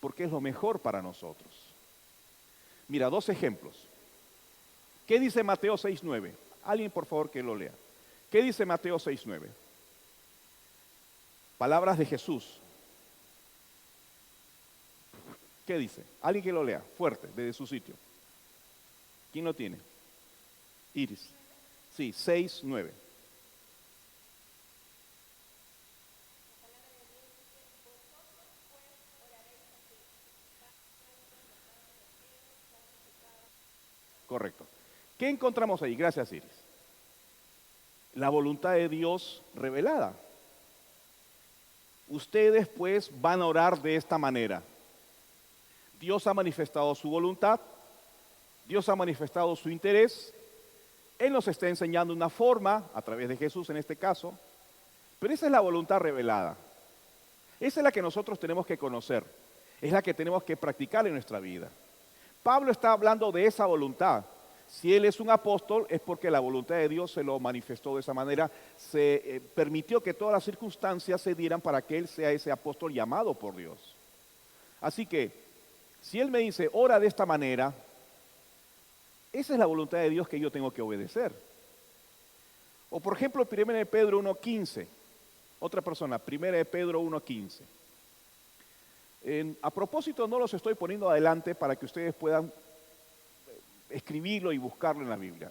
Speaker 1: porque es lo mejor para nosotros. Mira, dos ejemplos. ¿Qué dice Mateo 6:9? Alguien, por favor, que lo lea. ¿Qué dice Mateo 6:9? Palabras de Jesús. ¿Qué dice? Alguien que lo lea, fuerte, desde su sitio. ¿Quién lo tiene? Iris. Sí, 6:9. Correcto. ¿Qué encontramos ahí? Gracias, Iris. La voluntad de Dios revelada. Ustedes pues van a orar de esta manera. Dios ha manifestado su voluntad, Dios ha manifestado su interés, Él nos está enseñando una forma, a través de Jesús en este caso, pero esa es la voluntad revelada. Esa es la que nosotros tenemos que conocer, es la que tenemos que practicar en nuestra vida. Pablo está hablando de esa voluntad. Si él es un apóstol es porque la voluntad de Dios se lo manifestó de esa manera, se permitió que todas las circunstancias se dieran para que él sea ese apóstol llamado por Dios. Así que, si él me dice, ora de esta manera, esa es la voluntad de Dios que yo tengo que obedecer. O por ejemplo, 1 Pedro 1:15, otra persona, 1 Pedro 1:15. A propósito, no los estoy poniendo adelante para que ustedes puedan escribirlo y buscarlo en la Biblia.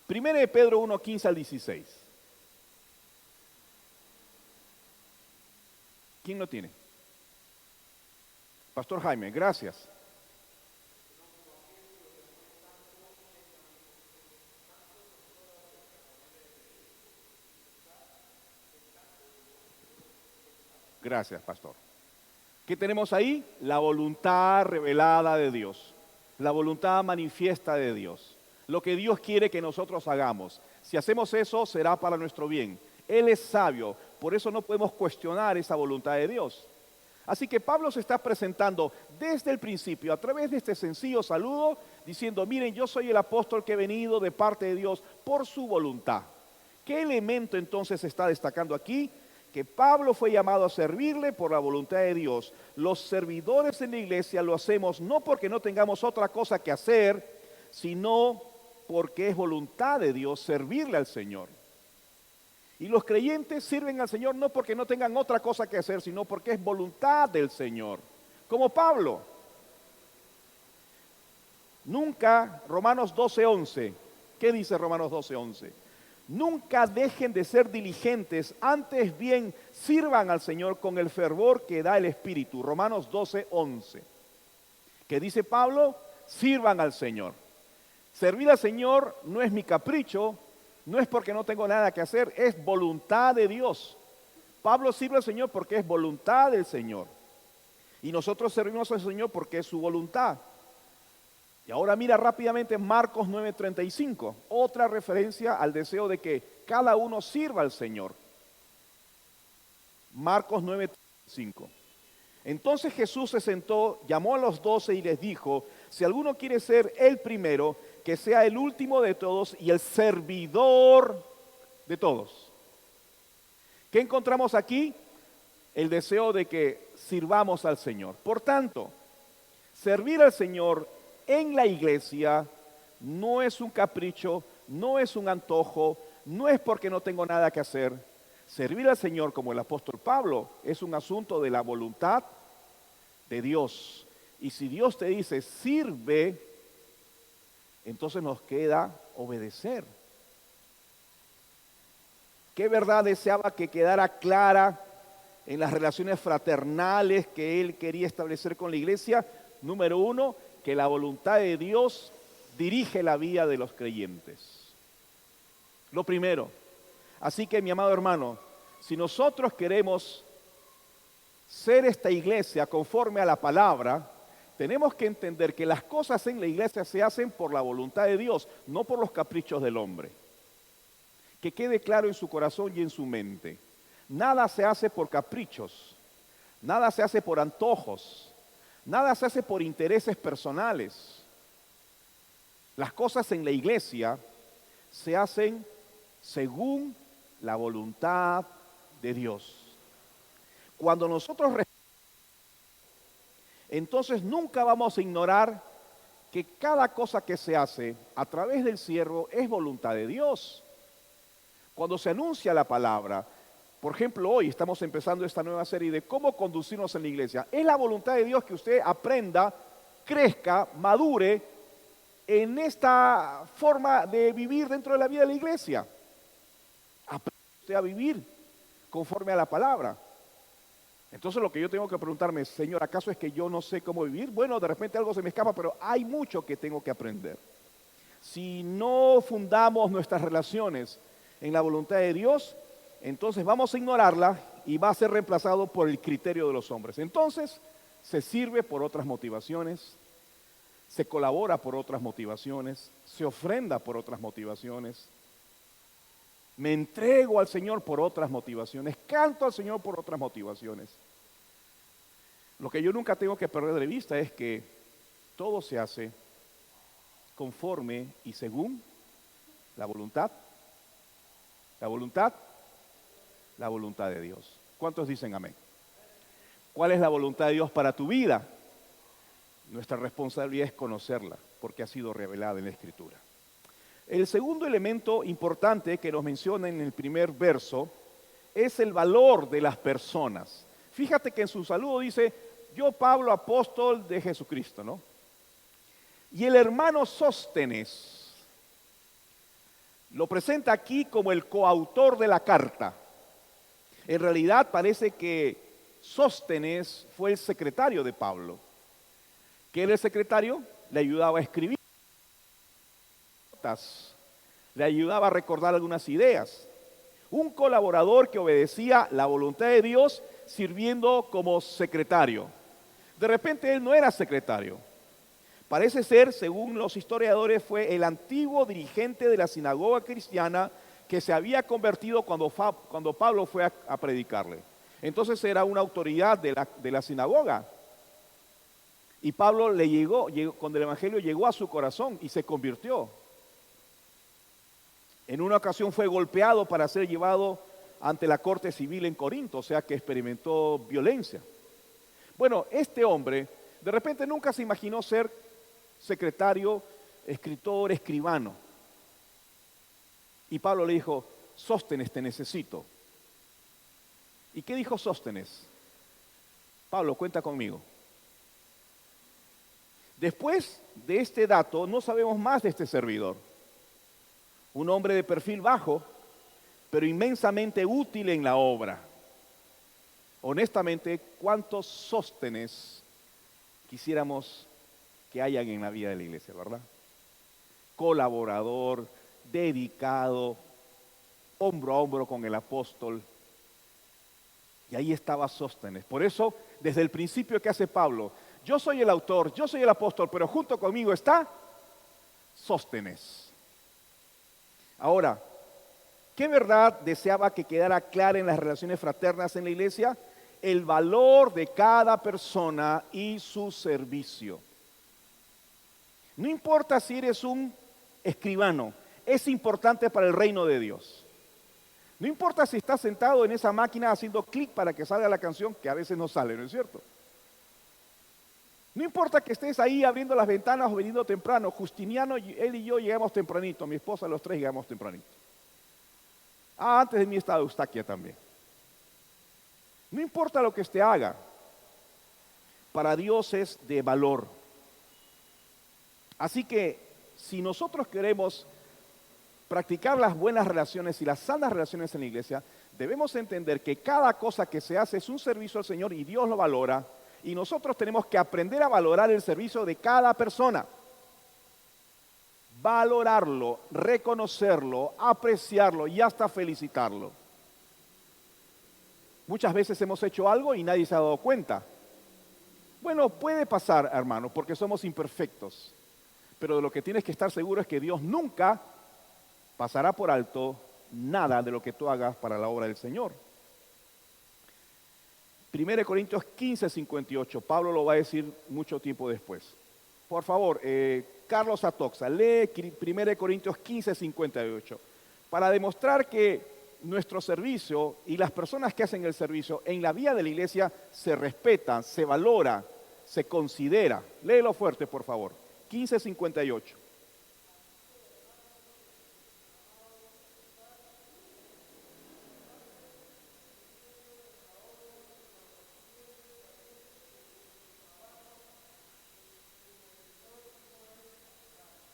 Speaker 1: 1 Pedro 1:15 al 16. ¿Quién lo tiene? Pastor Jaime, gracias. Gracias, pastor. ¿Qué tenemos ahí? La voluntad revelada de Dios, la voluntad manifiesta de Dios, lo que Dios quiere que nosotros hagamos. Si hacemos eso, será para nuestro bien. Él es sabio, por eso no podemos cuestionar esa voluntad de Dios. Así que Pablo se está presentando desde el principio, a través de este sencillo saludo, diciendo, miren, yo soy el apóstol que he venido de parte de Dios por su voluntad. ¿Qué elemento entonces se está destacando aquí? Que Pablo fue llamado a servirle por la voluntad de Dios. Los servidores en la iglesia lo hacemos no porque no tengamos otra cosa que hacer, sino porque es voluntad de Dios servirle al Señor. Y los creyentes sirven al Señor no porque no tengan otra cosa que hacer, sino porque es voluntad del Señor. Como Pablo. Nunca, Romanos 12:11. ¿Qué dice Romanos 12:11? Nunca dejen de ser diligentes, antes bien sirvan al Señor con el fervor que da el Espíritu. Romanos 12:11. ¿Qué dice Pablo? Sirvan al Señor. Servir al Señor no es mi capricho, no es porque no tengo nada que hacer, es voluntad de Dios. Pablo sirve al Señor porque es voluntad del Señor. Y nosotros servimos al Señor porque es su voluntad. Y ahora mira rápidamente Marcos 9:35, otra referencia al deseo de que cada uno sirva al Señor. Marcos 9:35. Entonces Jesús se sentó, llamó a los 12 y les dijo, si alguno quiere ser el primero, que sea el último de todos y el servidor de todos. ¿Qué encontramos aquí? El deseo de que sirvamos al Señor. Por tanto, servir al Señor en la iglesia no es un capricho, no es un antojo, no es porque no tengo nada que hacer. Servir al Señor, como el apóstol Pablo, es un asunto de la voluntad de Dios. Y si Dios te dice, sirve, entonces nos queda obedecer. ¿Qué verdad deseaba que quedara clara en las relaciones fraternales que él quería establecer con la iglesia? Número uno, que la voluntad de Dios dirige la vida de los creyentes. Lo primero. Así que, mi amado hermano, si nosotros queremos ser esta iglesia conforme a la palabra, tenemos que entender que las cosas en la iglesia se hacen por la voluntad de Dios, no por los caprichos del hombre. Que quede claro en su corazón y en su mente. Nada se hace por caprichos, nada se hace por antojos, nada se hace por intereses personales. Las cosas en la iglesia se hacen según la voluntad de Dios. Cuando nosotros entonces nunca vamos a ignorar que cada cosa que se hace a través del siervo es voluntad de Dios. Cuando se anuncia la palabra, por ejemplo, hoy estamos empezando esta nueva serie de cómo conducirnos en la iglesia. Es la voluntad de Dios que usted aprenda, crezca, madure en esta forma de vivir dentro de la vida de la iglesia. Aprenda usted a vivir conforme a la palabra. Entonces lo que yo tengo que preguntarme es, Señor, ¿acaso es que yo no sé cómo vivir? Bueno, de repente algo se me escapa, pero hay mucho que tengo que aprender. Si no fundamos nuestras relaciones en la voluntad de Dios, entonces vamos a ignorarla y va a ser reemplazado por el criterio de los hombres. Entonces se sirve por otras motivaciones, se colabora por otras motivaciones, se ofrenda por otras motivaciones, me entrego al Señor por otras motivaciones, canto al Señor por otras motivaciones. Lo que yo nunca tengo que perder de vista es que todo se hace conforme y según la voluntad de Dios. ¿Cuántos dicen amén? ¿Cuál es la voluntad de Dios para tu vida? Nuestra responsabilidad es conocerla, porque ha sido revelada en la Escritura. El segundo elemento importante que nos menciona en el primer verso es el valor de las personas. Fíjate que en su saludo dice, yo Pablo, apóstol de Jesucristo, ¿no? Y el hermano Sóstenes lo presenta aquí como el coautor de la carta. En realidad parece que Sóstenes fue el secretario de Pablo. ¿Qué era el secretario? Le ayudaba a escribir, le ayudaba a recordar algunas ideas. Un colaborador que obedecía la voluntad de Dios sirviendo como secretario. De repente él no era secretario. Parece ser, según los historiadores, fue el antiguo dirigente de la sinagoga cristiana que se había convertido cuando Pablo fue a predicarle. Entonces era una autoridad de la sinagoga. Y Pablo le llegó, cuando el evangelio llegó a su corazón y se convirtió. En una ocasión fue golpeado para ser llevado ante la corte civil en Corinto, o sea que experimentó violencia. Bueno, este hombre de repente nunca se imaginó ser secretario, escritor, escribano. Y Pablo le dijo, Sóstenes, te necesito. ¿Y qué dijo Sóstenes? Pablo, cuenta conmigo. Después de este dato, no sabemos más de este servidor. Un hombre de perfil bajo, pero inmensamente útil en la obra. Honestamente, ¿cuántos Sóstenes quisiéramos que hayan en la vida de la iglesia, verdad? Colaborador, dedicado, hombro a hombro con el apóstol. Y ahí estaba Sóstenes. Por eso, desde el principio que hace Pablo, yo soy el autor, yo soy el apóstol, pero junto conmigo está Sóstenes. Ahora, ¿qué verdad deseaba que quedara clara en las relaciones fraternas en la iglesia? El valor de cada persona y su servicio. No importa si eres un escribano, es importante para el reino de Dios. No importa si estás sentado en esa máquina haciendo clic para que salga la canción, que a veces no sale, ¿no es cierto? No importa que estés ahí abriendo las ventanas o veniendo temprano. Justiniano, él y yo llegamos tempranito, mi esposa, los tres llegamos tempranito. Antes de mí estaba Eustaquia también. No importa lo que usted haga, para Dios es de valor. Así que si nosotros queremos practicar las buenas relaciones y las sanas relaciones en la iglesia, debemos entender que cada cosa que se hace es un servicio al Señor y Dios lo valora. Y nosotros tenemos que aprender a valorar el servicio de cada persona. Valorarlo, reconocerlo, apreciarlo y hasta felicitarlo. Muchas veces hemos hecho algo y nadie se ha dado cuenta. Bueno, puede pasar, hermano, porque somos imperfectos. Pero de lo que tienes que estar seguro es que Dios nunca pasará por alto nada de lo que tú hagas para la obra del Señor. 1 Corintios 15, 58, Pablo lo va a decir mucho tiempo después. Por favor, Carlos Atoxa, lee 1 Corintios 15, 58, para demostrar que nuestro servicio y las personas que hacen el servicio en la vida de la iglesia se respetan, se valora, se considera. Léelo fuerte, por favor. 15:58.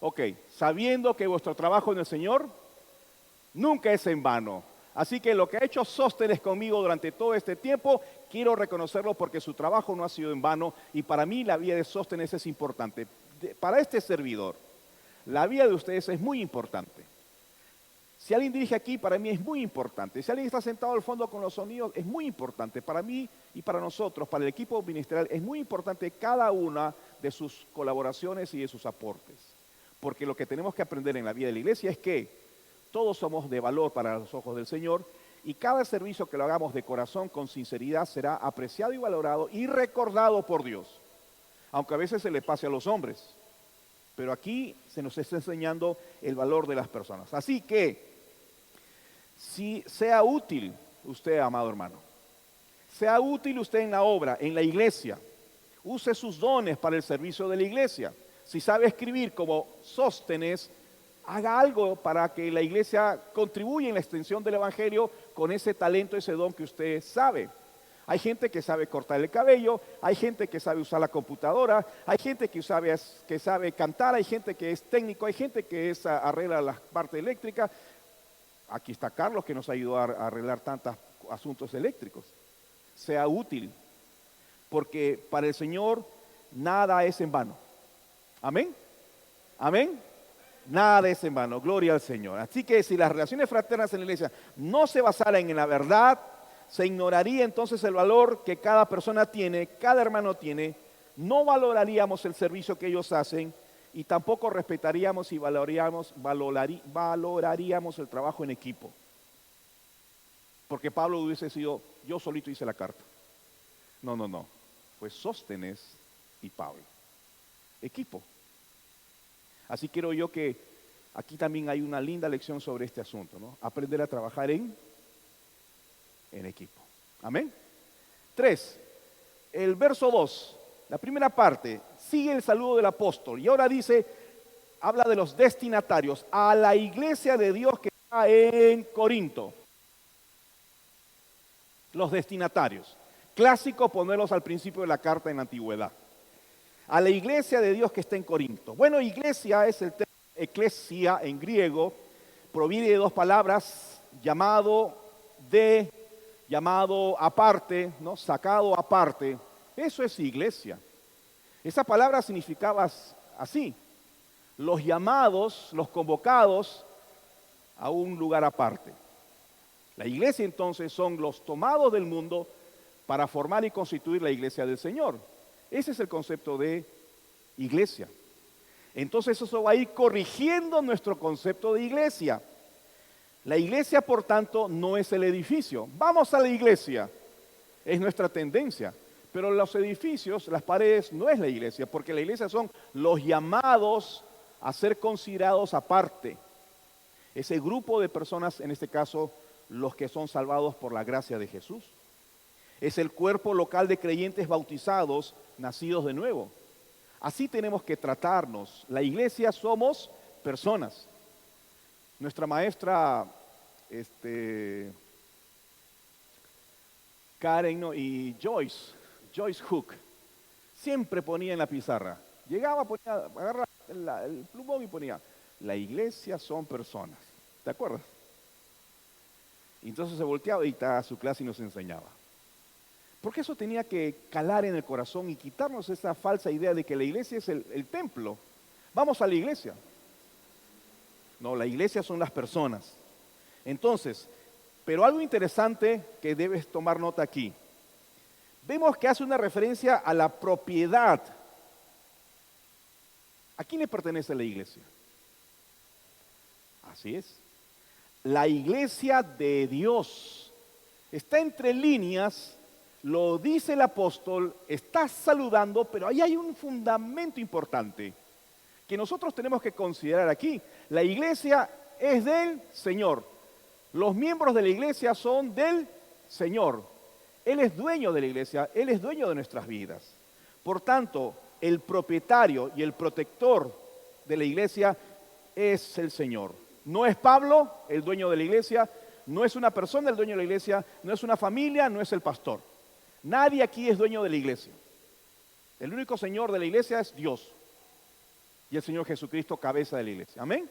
Speaker 1: Ok, sabiendo que vuestro trabajo en el Señor nunca es en vano. Así que lo que ha hecho Sóstenes conmigo durante todo este tiempo, quiero reconocerlo porque su trabajo no ha sido en vano y para mí la vida de Sóstenes es importante. Para este servidor, la vida de ustedes es muy importante. Si alguien dirige aquí, para mí es muy importante. Si alguien está sentado al fondo con los sonidos, es muy importante. Para mí y para nosotros, para el equipo ministerial, es muy importante cada una de sus colaboraciones y de sus aportes. Porque lo que tenemos que aprender en la vida de la iglesia es que todos somos de valor para los ojos del Señor y cada servicio que lo hagamos de corazón, con sinceridad, será apreciado y valorado y recordado por Dios. Aunque a veces se le pase a los hombres. Pero aquí se nos está enseñando el valor de las personas. Así que, si sea útil usted, amado hermano, sea útil usted en la obra, en la iglesia, use sus dones para el servicio de la iglesia. Si sabe escribir como Sóstenes, haga algo para que la iglesia contribuya en la extensión del evangelio con ese talento, ese don que usted sabe. Hay gente que sabe cortar el cabello, hay gente que sabe usar la computadora, hay gente que sabe cantar, hay gente que es técnico, hay gente que arregla la parte eléctrica. Aquí está Carlos que nos ayudó a arreglar tantos asuntos eléctricos. Sea útil, porque para el Señor nada es en vano. Amén. Amén. Nada es en vano. Gloria al Señor. Así que si las relaciones fraternas en la iglesia no se basaran en la verdad, se ignoraría entonces el valor que cada persona tiene, cada hermano tiene. No valoraríamos el servicio que ellos hacen y tampoco respetaríamos y valoraríamos el trabajo en equipo. Porque Pablo hubiese sido, yo solito hice la carta. No. Fue Sóstenes y Pablo. Equipo. Así quiero yo que aquí también hay una linda lección sobre este asunto, ¿no? Aprender a trabajar en equipo. Amén. 3. El verso 2, la primera parte, sigue el saludo del apóstol y ahora dice, habla de los destinatarios a la iglesia de Dios que está en Corinto. Los destinatarios. Clásico ponerlos al principio de la carta en la antigüedad. A la iglesia de Dios que está en Corinto. Bueno, iglesia es el término eclesia en griego, proviene de dos palabras, llamado aparte, ¿no? Sacado aparte. Eso es iglesia. Esa palabra significaba así, los llamados, los convocados a un lugar aparte. La iglesia entonces son los tomados del mundo para formar y constituir la iglesia del Señor. Ese es el concepto de iglesia. Entonces eso va a ir corrigiendo nuestro concepto de iglesia. La iglesia, por tanto, no es el edificio. Vamos a la iglesia, es nuestra tendencia. Pero los edificios, las paredes, no es la iglesia, porque la iglesia son los llamados a ser considerados aparte. Ese grupo de personas, en este caso, los que son salvados por la gracia de Jesús. Es el cuerpo local de creyentes bautizados, nacidos de nuevo. Así tenemos que tratarnos. La iglesia somos personas. Nuestra maestra Karen y Joyce Hook, siempre ponía en la pizarra. Llegaba, agarraba el plumón y ponía, la iglesia son personas. ¿Te acuerdas? Y entonces se volteaba y estaba a su clase y nos enseñaba. Porque eso tenía que calar en el corazón y quitarnos esa falsa idea de que la iglesia es el templo. Vamos a la iglesia. No, la iglesia son las personas. Entonces, pero algo interesante que debes tomar nota aquí. Vemos que hace una referencia a la propiedad. ¿A quién le pertenece la iglesia? Así es. La iglesia de Dios. Está entre líneas. Lo dice el apóstol, está saludando, pero ahí hay un fundamento importante que nosotros tenemos que considerar aquí. La iglesia es del Señor. Los miembros de la iglesia son del Señor. Él es dueño de la iglesia, Él es dueño de nuestras vidas. Por tanto, el propietario y el protector de la iglesia es el Señor. No es Pablo, el dueño de la iglesia, no es una persona el dueño de la iglesia, no es una familia, no es el pastor. Nadie aquí es dueño de la iglesia. El único Señor de la iglesia es Dios. Y el Señor Jesucristo, cabeza de la iglesia. Amén.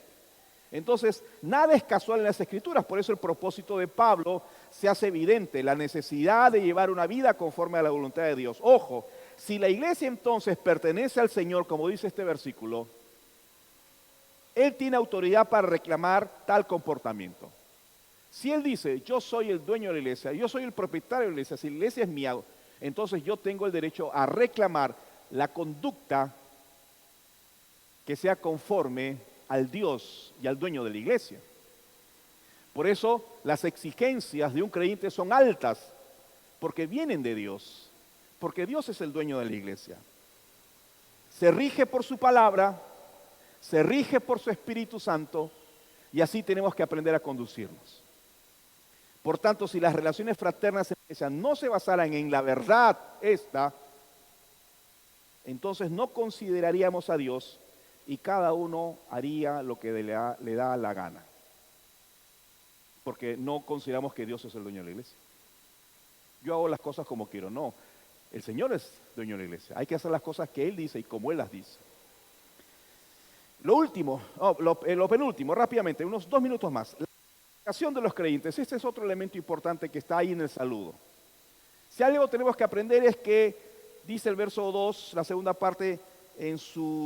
Speaker 1: Entonces, nada es casual en las Escrituras. Por eso el propósito de Pablo se hace evidente. La necesidad de llevar una vida conforme a la voluntad de Dios. Ojo, si la iglesia entonces pertenece al Señor, como dice este versículo, Él tiene autoridad para reclamar tal comportamiento. Si Él dice, yo soy el dueño de la iglesia, yo soy el propietario de la iglesia, si la iglesia es mía, entonces yo tengo el derecho a reclamar la conducta que sea conforme al Dios y al dueño de la iglesia. Por eso las exigencias de un creyente son altas, porque vienen de Dios, porque Dios es el dueño de la iglesia. Se rige por su palabra, se rige por su Espíritu Santo, y así tenemos que aprender a conducirnos. Por tanto, si las relaciones fraternas en la iglesia no se basaran en la verdad esta, entonces no consideraríamos a Dios y cada uno haría lo que le da la gana. Porque no consideramos que Dios es el dueño de la iglesia. Yo hago las cosas como quiero. No, el Señor es dueño de la iglesia. Hay que hacer las cosas que Él dice y como Él las dice. Lo último, lo penúltimo, rápidamente, unos 2 minutos más. La educación de los creyentes. Este es otro elemento importante que está ahí en el saludo. Si algo tenemos que aprender es que, dice el verso 2, la segunda parte, en su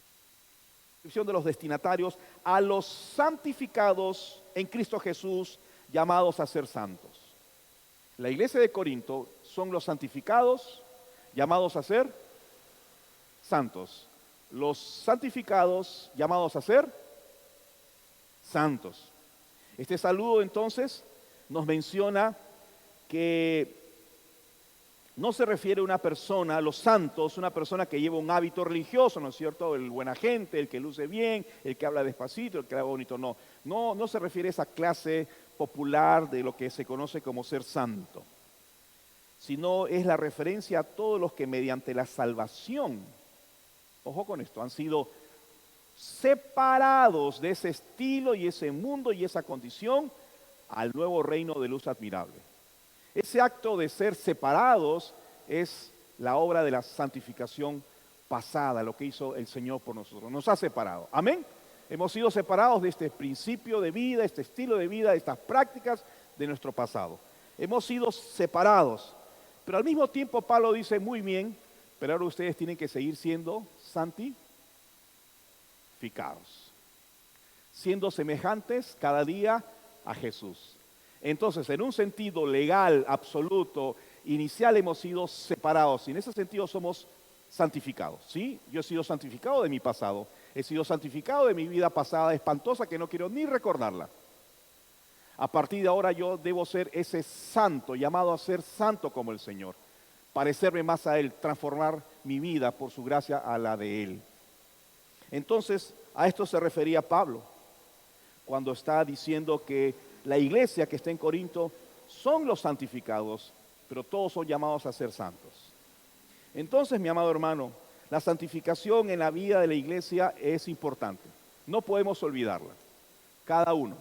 Speaker 1: descripción de los destinatarios, a los santificados en Cristo Jesús, llamados a ser santos. La iglesia de Corinto son los santificados, llamados a ser santos. Los santificados, llamados a ser santos. Este saludo entonces nos menciona que no se refiere a una persona, a los santos, una persona que lleva un hábito religioso, ¿no es cierto? El buena gente, el que luce bien, el que habla despacito, el que habla bonito. No se refiere a esa clase popular de lo que se conoce como ser santo, sino es la referencia a todos los que mediante la salvación, ojo con esto, han sido separados de ese estilo y ese mundo y esa condición al nuevo reino de luz admirable. Ese acto de ser separados es la obra de la santificación pasada, lo que hizo el Señor por nosotros. Nos ha separado. Amén. Hemos sido separados de este principio de vida, este estilo de vida, de estas prácticas de nuestro pasado. Hemos sido separados. Pero al mismo tiempo Pablo dice muy bien, pero ahora ustedes tienen que seguir siendo santificados, siendo semejantes cada día a Jesús. Entonces, en un sentido legal, absoluto, inicial, hemos sido separados. Y en ese sentido somos santificados, ¿sí? Yo he sido santificado de mi pasado. He sido santificado de mi vida pasada espantosa que no quiero ni recordarla. A partir de ahora yo debo ser ese santo, llamado a ser santo como el Señor. Parecerme más a Él, transformar mi vida por su gracia a la de Él. Entonces, a esto se refería Pablo cuando está diciendo que la iglesia que está en Corinto son los santificados, pero todos son llamados a ser santos. Entonces, mi amado hermano, la santificación en la vida de la iglesia es importante. No podemos olvidarla. Cada uno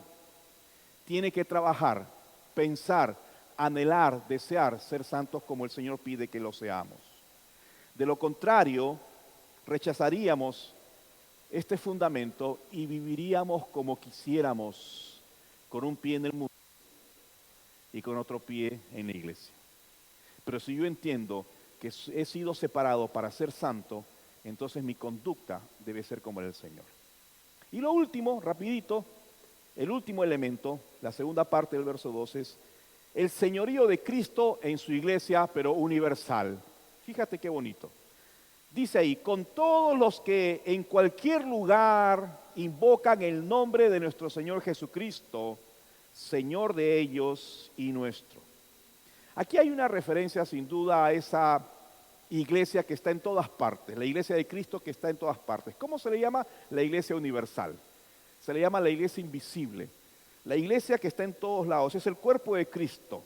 Speaker 1: tiene que trabajar, pensar, anhelar, desear ser santos como el Señor pide que lo seamos. De lo contrario, rechazaríamos este fundamento y viviríamos como quisiéramos, con un pie en el mundo y con otro pie en la iglesia. Pero si yo entiendo que he sido separado para ser santo, entonces mi conducta debe ser como el Señor. Y lo último, rapidito, el último elemento, la segunda parte del verso 12 es el señorío de Cristo en su iglesia, pero universal. Fíjate qué bonito. Dice ahí, con todos los que en cualquier lugar invocan el nombre de nuestro Señor Jesucristo, Señor de ellos y nuestro. Aquí hay una referencia sin duda a esa iglesia que está en todas partes, la iglesia de Cristo que está en todas partes. ¿Cómo se le llama? La iglesia universal. Se le llama la iglesia invisible. La iglesia que está en todos lados, es el cuerpo de Cristo,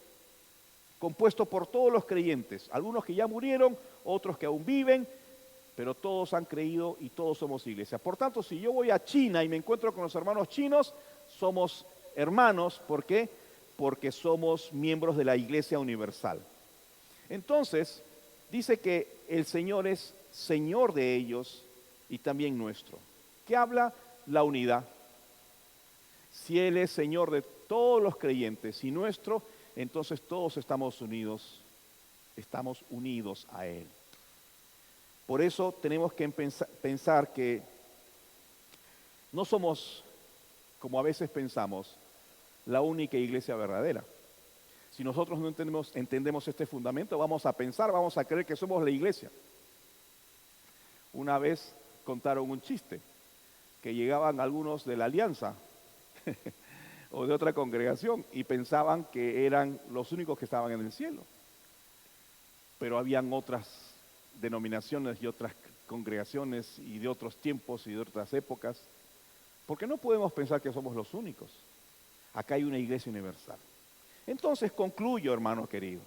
Speaker 1: compuesto por todos los creyentes, algunos que ya murieron, otros que aún viven, pero todos han creído y todos somos iglesia. Por tanto, si yo voy a China y me encuentro con los hermanos chinos, somos hermanos. ¿Por qué? Porque somos miembros de la Iglesia Universal. Entonces, dice que el Señor es Señor de ellos y también nuestro. ¿Qué habla? La unidad. Si Él es Señor de todos los creyentes y nuestro, entonces todos estamos unidos a Él. Por eso tenemos que pensar que no somos, como a veces pensamos, la única iglesia verdadera. Si nosotros no entendemos este fundamento, vamos a creer que somos la iglesia. Una vez contaron un chiste, que llegaban algunos de la Alianza o de otra congregación y pensaban que eran los únicos que estaban en el cielo. Pero habían otras denominaciones y otras congregaciones y de otros tiempos y de otras épocas, porque no podemos pensar que somos los únicos. Acá hay una iglesia universal. Entonces concluyo, hermano querido,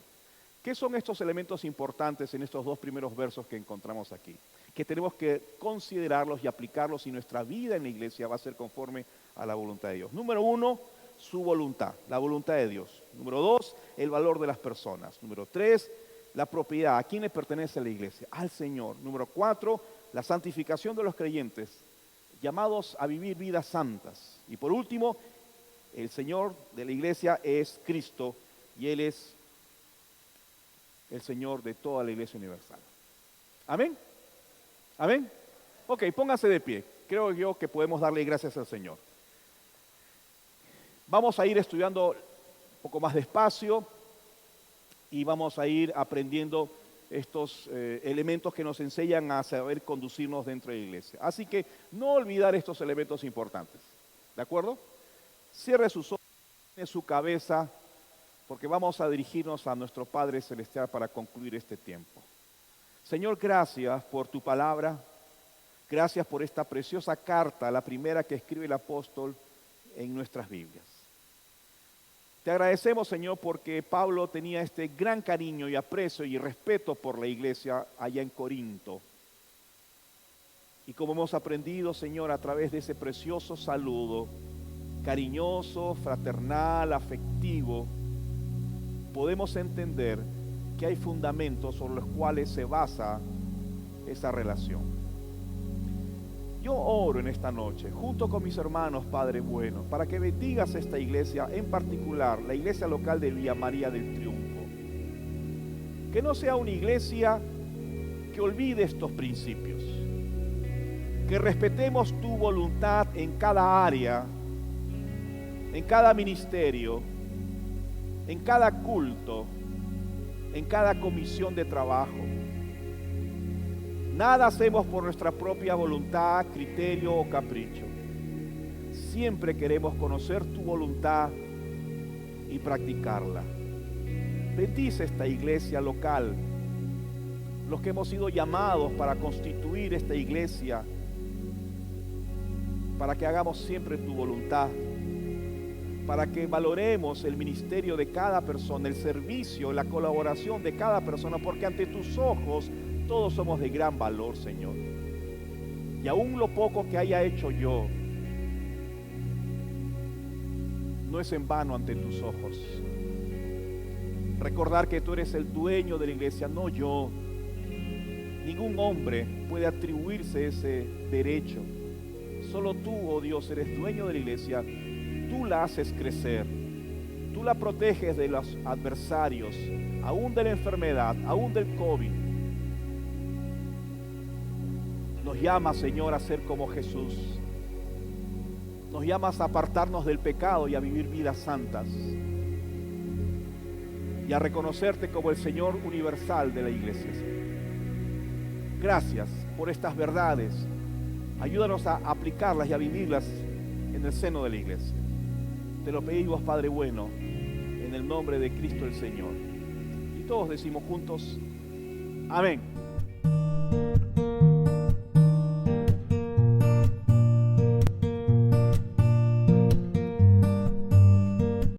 Speaker 1: ¿qué son estos elementos importantes en estos dos primeros versos que encontramos aquí? Que tenemos que considerarlos y aplicarlos y nuestra vida en la iglesia va a ser conforme a la voluntad de Dios. Número 1, su voluntad, la voluntad de Dios. Número 2, el valor de las personas. Número 3, la propiedad. ¿A quién le pertenece la iglesia? Al Señor. Número 4, la santificación de los creyentes, llamados a vivir vidas santas. Y por último, el Señor de la iglesia es Cristo y Él es el Señor de toda la iglesia universal. ¿Amén? ¿Amén? Ok, póngase de pie. Creo yo que podemos darle gracias al Señor. Vamos a ir estudiando un poco más despacio y vamos a ir aprendiendo estos elementos que nos enseñan a saber conducirnos dentro de la iglesia. Así que no olvidar estos elementos importantes. ¿De acuerdo? Cierre sus ojos, en su cabeza, porque vamos a dirigirnos a nuestro Padre Celestial para concluir este tiempo. Señor, gracias por tu palabra. Gracias por esta preciosa carta, la primera que escribe el apóstol en nuestras Biblias. Te agradecemos, Señor, porque Pablo tenía este gran cariño y aprecio y respeto por la iglesia allá en Corinto. Y como hemos aprendido, Señor, a través de ese precioso saludo, cariñoso, fraternal, afectivo, podemos entender que hay fundamentos sobre los cuales se basa esa relación. Yo oro en esta noche, junto con mis hermanos, Padre bueno, para que bendigas esta iglesia, en particular la iglesia local de Villa María del Triunfo. Que no sea una iglesia que olvide estos principios. Que respetemos tu voluntad en cada área, en cada ministerio, en cada culto, en cada comisión de trabajo. Nada hacemos por nuestra propia voluntad, criterio o capricho. Siempre queremos conocer tu voluntad y practicarla. Bendice esta iglesia local, los que hemos sido llamados para constituir esta iglesia, para que hagamos siempre tu voluntad, para que valoremos el ministerio de cada persona, el servicio, la colaboración de cada persona, porque ante tus ojos todos somos de gran valor, Señor. Y aún lo poco que haya hecho yo, no es en vano ante tus ojos. Recordar que tú eres el dueño de la iglesia, no yo. Ningún hombre puede atribuirse ese derecho. Solo tú, oh Dios, eres dueño de la iglesia. Tú la haces crecer. Tú la proteges de los adversarios, aún de la enfermedad, aún del COVID. Nos llamas, Señor, a ser como Jesús. Nos llamas a apartarnos del pecado y a vivir vidas santas. Y a reconocerte como el Señor universal de la iglesia. Gracias por estas verdades. Ayúdanos a aplicarlas y a vivirlas en el seno de la iglesia. Te lo pedimos, Padre bueno, en el nombre de Cristo el Señor. Y todos decimos juntos, amén.